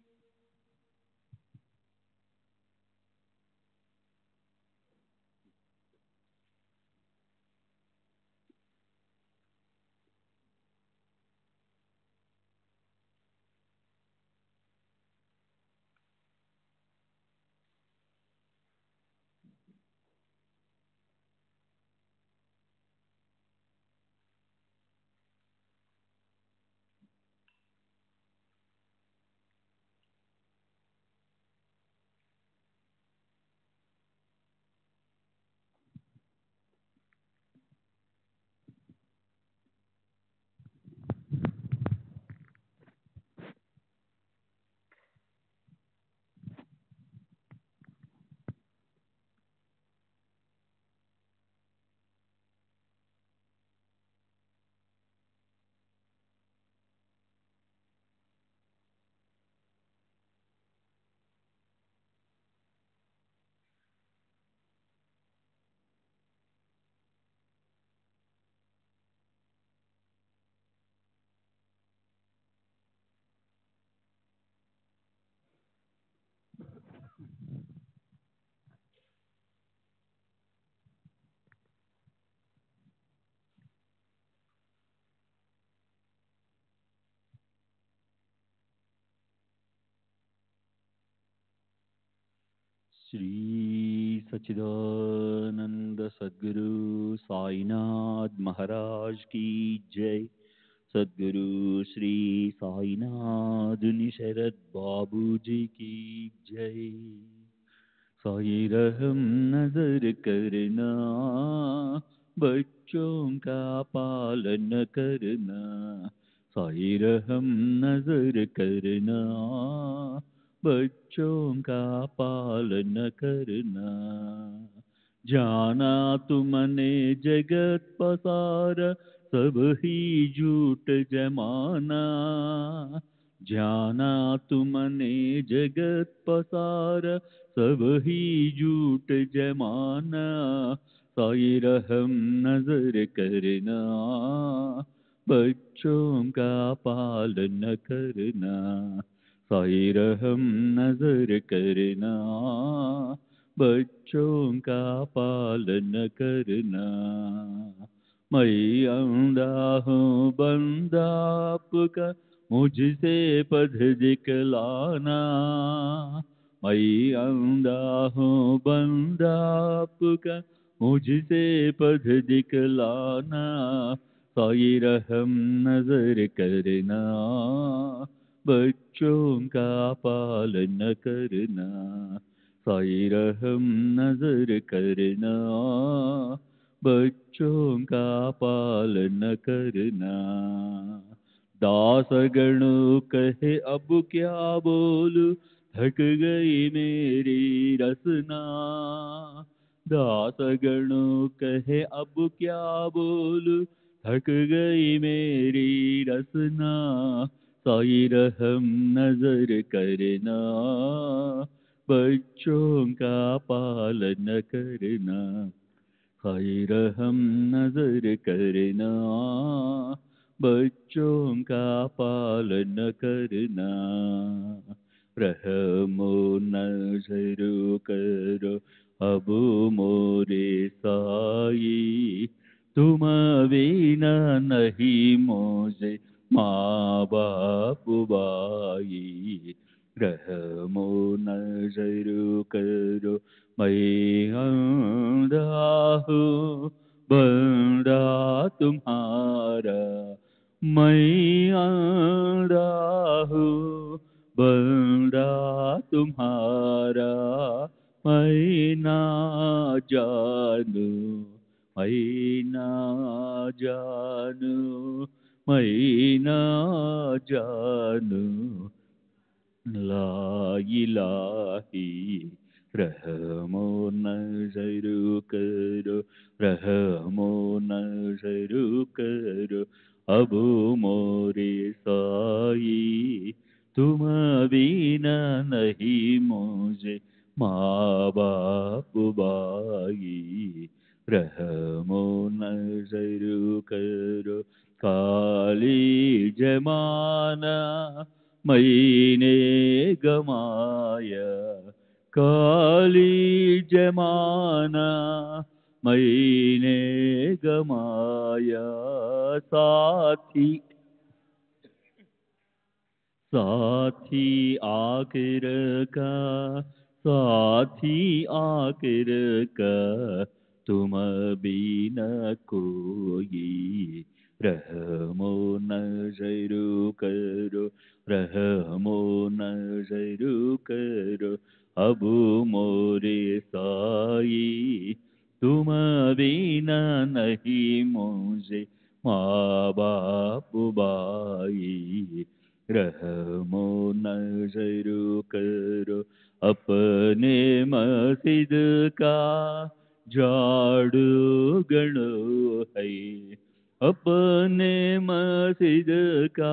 श्री सच्चिदानंद सद्गुरु साईनाथ महाराज की जय। सद्गुरु श्री साईनाथ निशरद बाबू जी की जय। साई रहम नजर करना, बच्चों का पालन करना। साई रहम नजर करना, बच्चों का पालन करना। जाना तुमने जगत पसार, सब ही झूठ जमाना। जाना तुमने जगत पसार, सब ही झूठ जमाना। साई रहम नजर करना, बच्चों का पालन करना। साई रहम नजर करना, बच्चों का पालन करना। मैं अंधा हूँ बंदा आपका, मुझसे पद दिखलाना। मैं अंधा हूँ बंदा आपका, मुझसे पद दिखलाना। साई रहम नजर करना, बच्चों का पालन करना। साई रहम नजर करना, बच्चों का पालन करना। दास गणों कहे अब क्या बोलूं, थक गई मेरी रसना। दास गणों कहे अब क्या बोलूं, थक गई मेरी रसना। साई रहम नजर करना, बच्चों का पालन करना। साई रहम नजर करना, बच्चों का पालन करना। रहमो नजर करो अब मोरे साई, तुम बिना नहीं मुझे माँ बाप भाई। रहमो नजर करो मैं अंधा हूँ बंदा तुम्हारा। मैं अंधा हूँ बंदा तुम्हारा। मैं ना जानू, मैं ना जानू, मैं ना जानू। ला इलाही रहमो नजर करो, रहमो नजर करो अब मोरे साई। तुम बिना नहीं मुझे माँ बाप भाई। रहमो नजर करो काली जमाना मैंने गमाया काली जमाना मैंने गमाया साथी साथी आखिर का साथी आखिर का तुम बिना कोई रहमो नजर करो रहमो नजर करो अब मोरे साई तुम बिना नहीं मुझे माँ बाप भाई रहमो नजर करो अपने मस्जिद का झाड़ू गणो है अपने मस्जिद का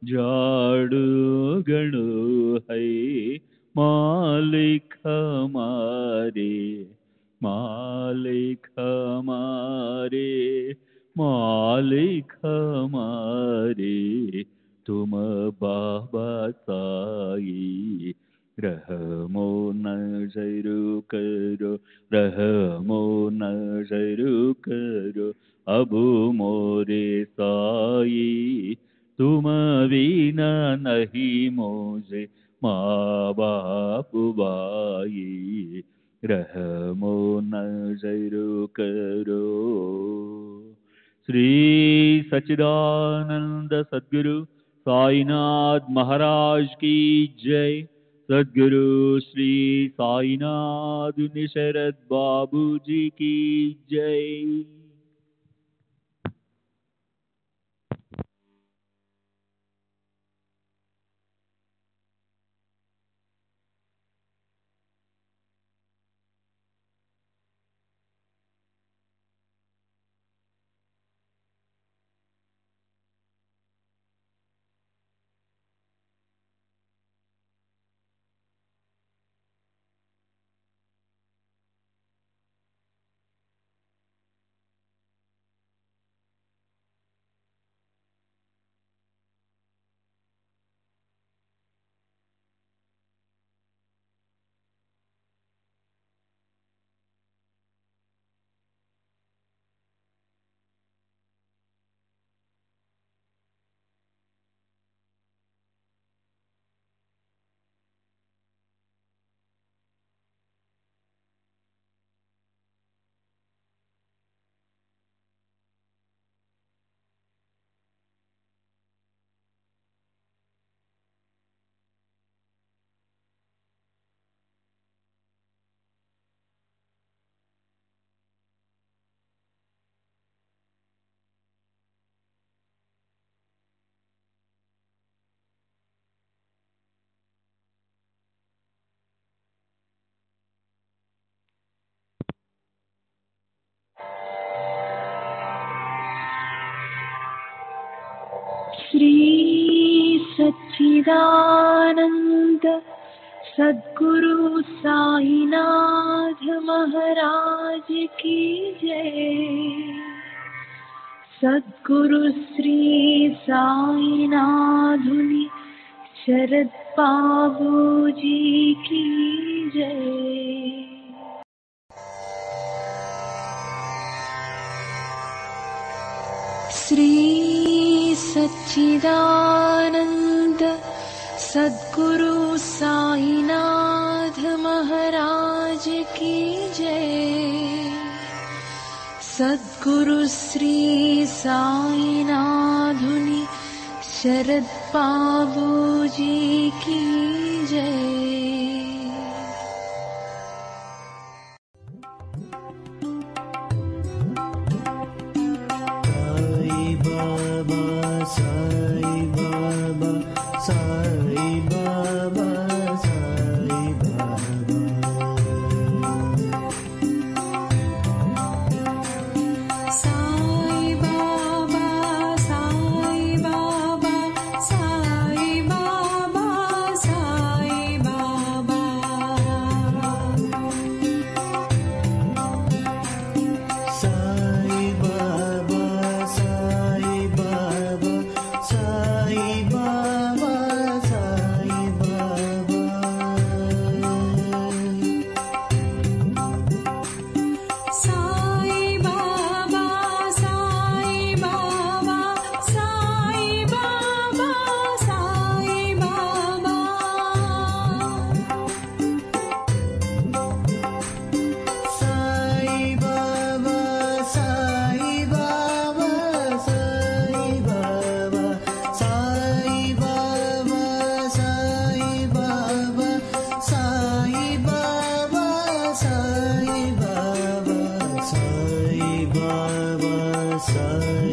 झाड़ू गणो है मालिक हमारे मालिक हमारे मालिक हमारे तुम बाबा साई रहमो नजर करो रहमो नजर करो अब मोरे साई तुम बिना नहीं मुझे माँ बाप भाई रहमो नजर करो। श्री सच्चिदानंद सद्गुरु साईनाथ महाराज की जय। सद्गुरु श्री साईनाथ निशरद बाबू जी की जय। श्री सच्चिदानंद सद्गुरु साईनाथ महाराज की जय। सद्गुरु श्री साईनाथुनि शरद बाबू जी की जय। श्री सच्चिदानंद सद्गुरु साईनाथ महाराज की जय। सद्गुरु श्री साईनाथुनि शरद बाबू जी की जय। Sai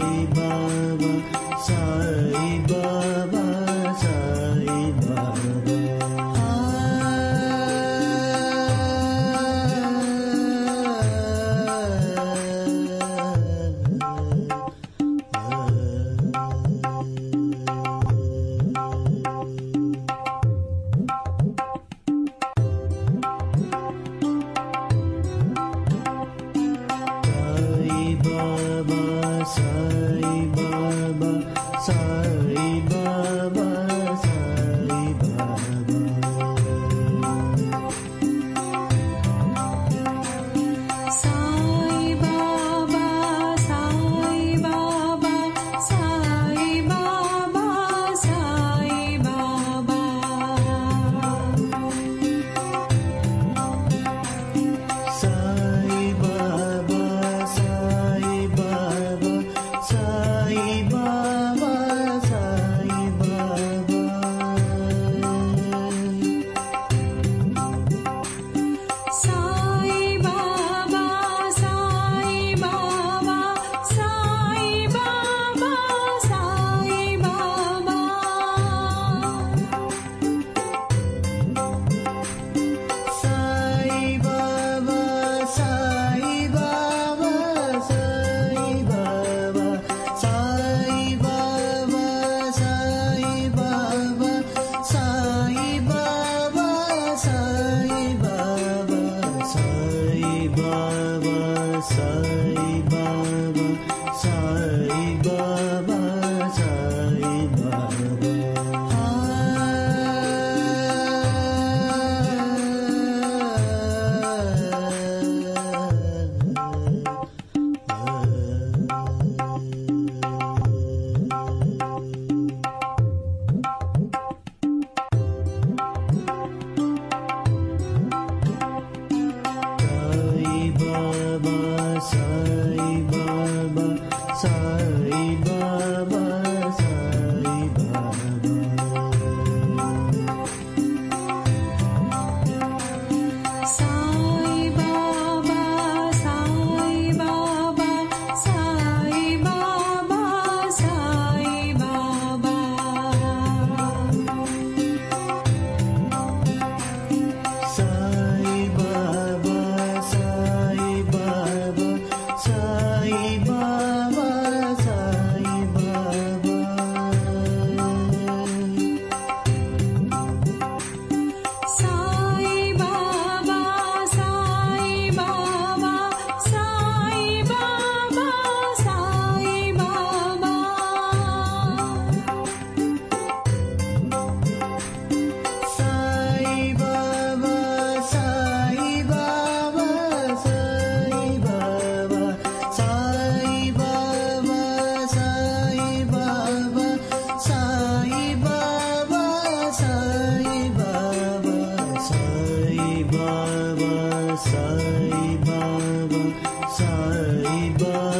Baba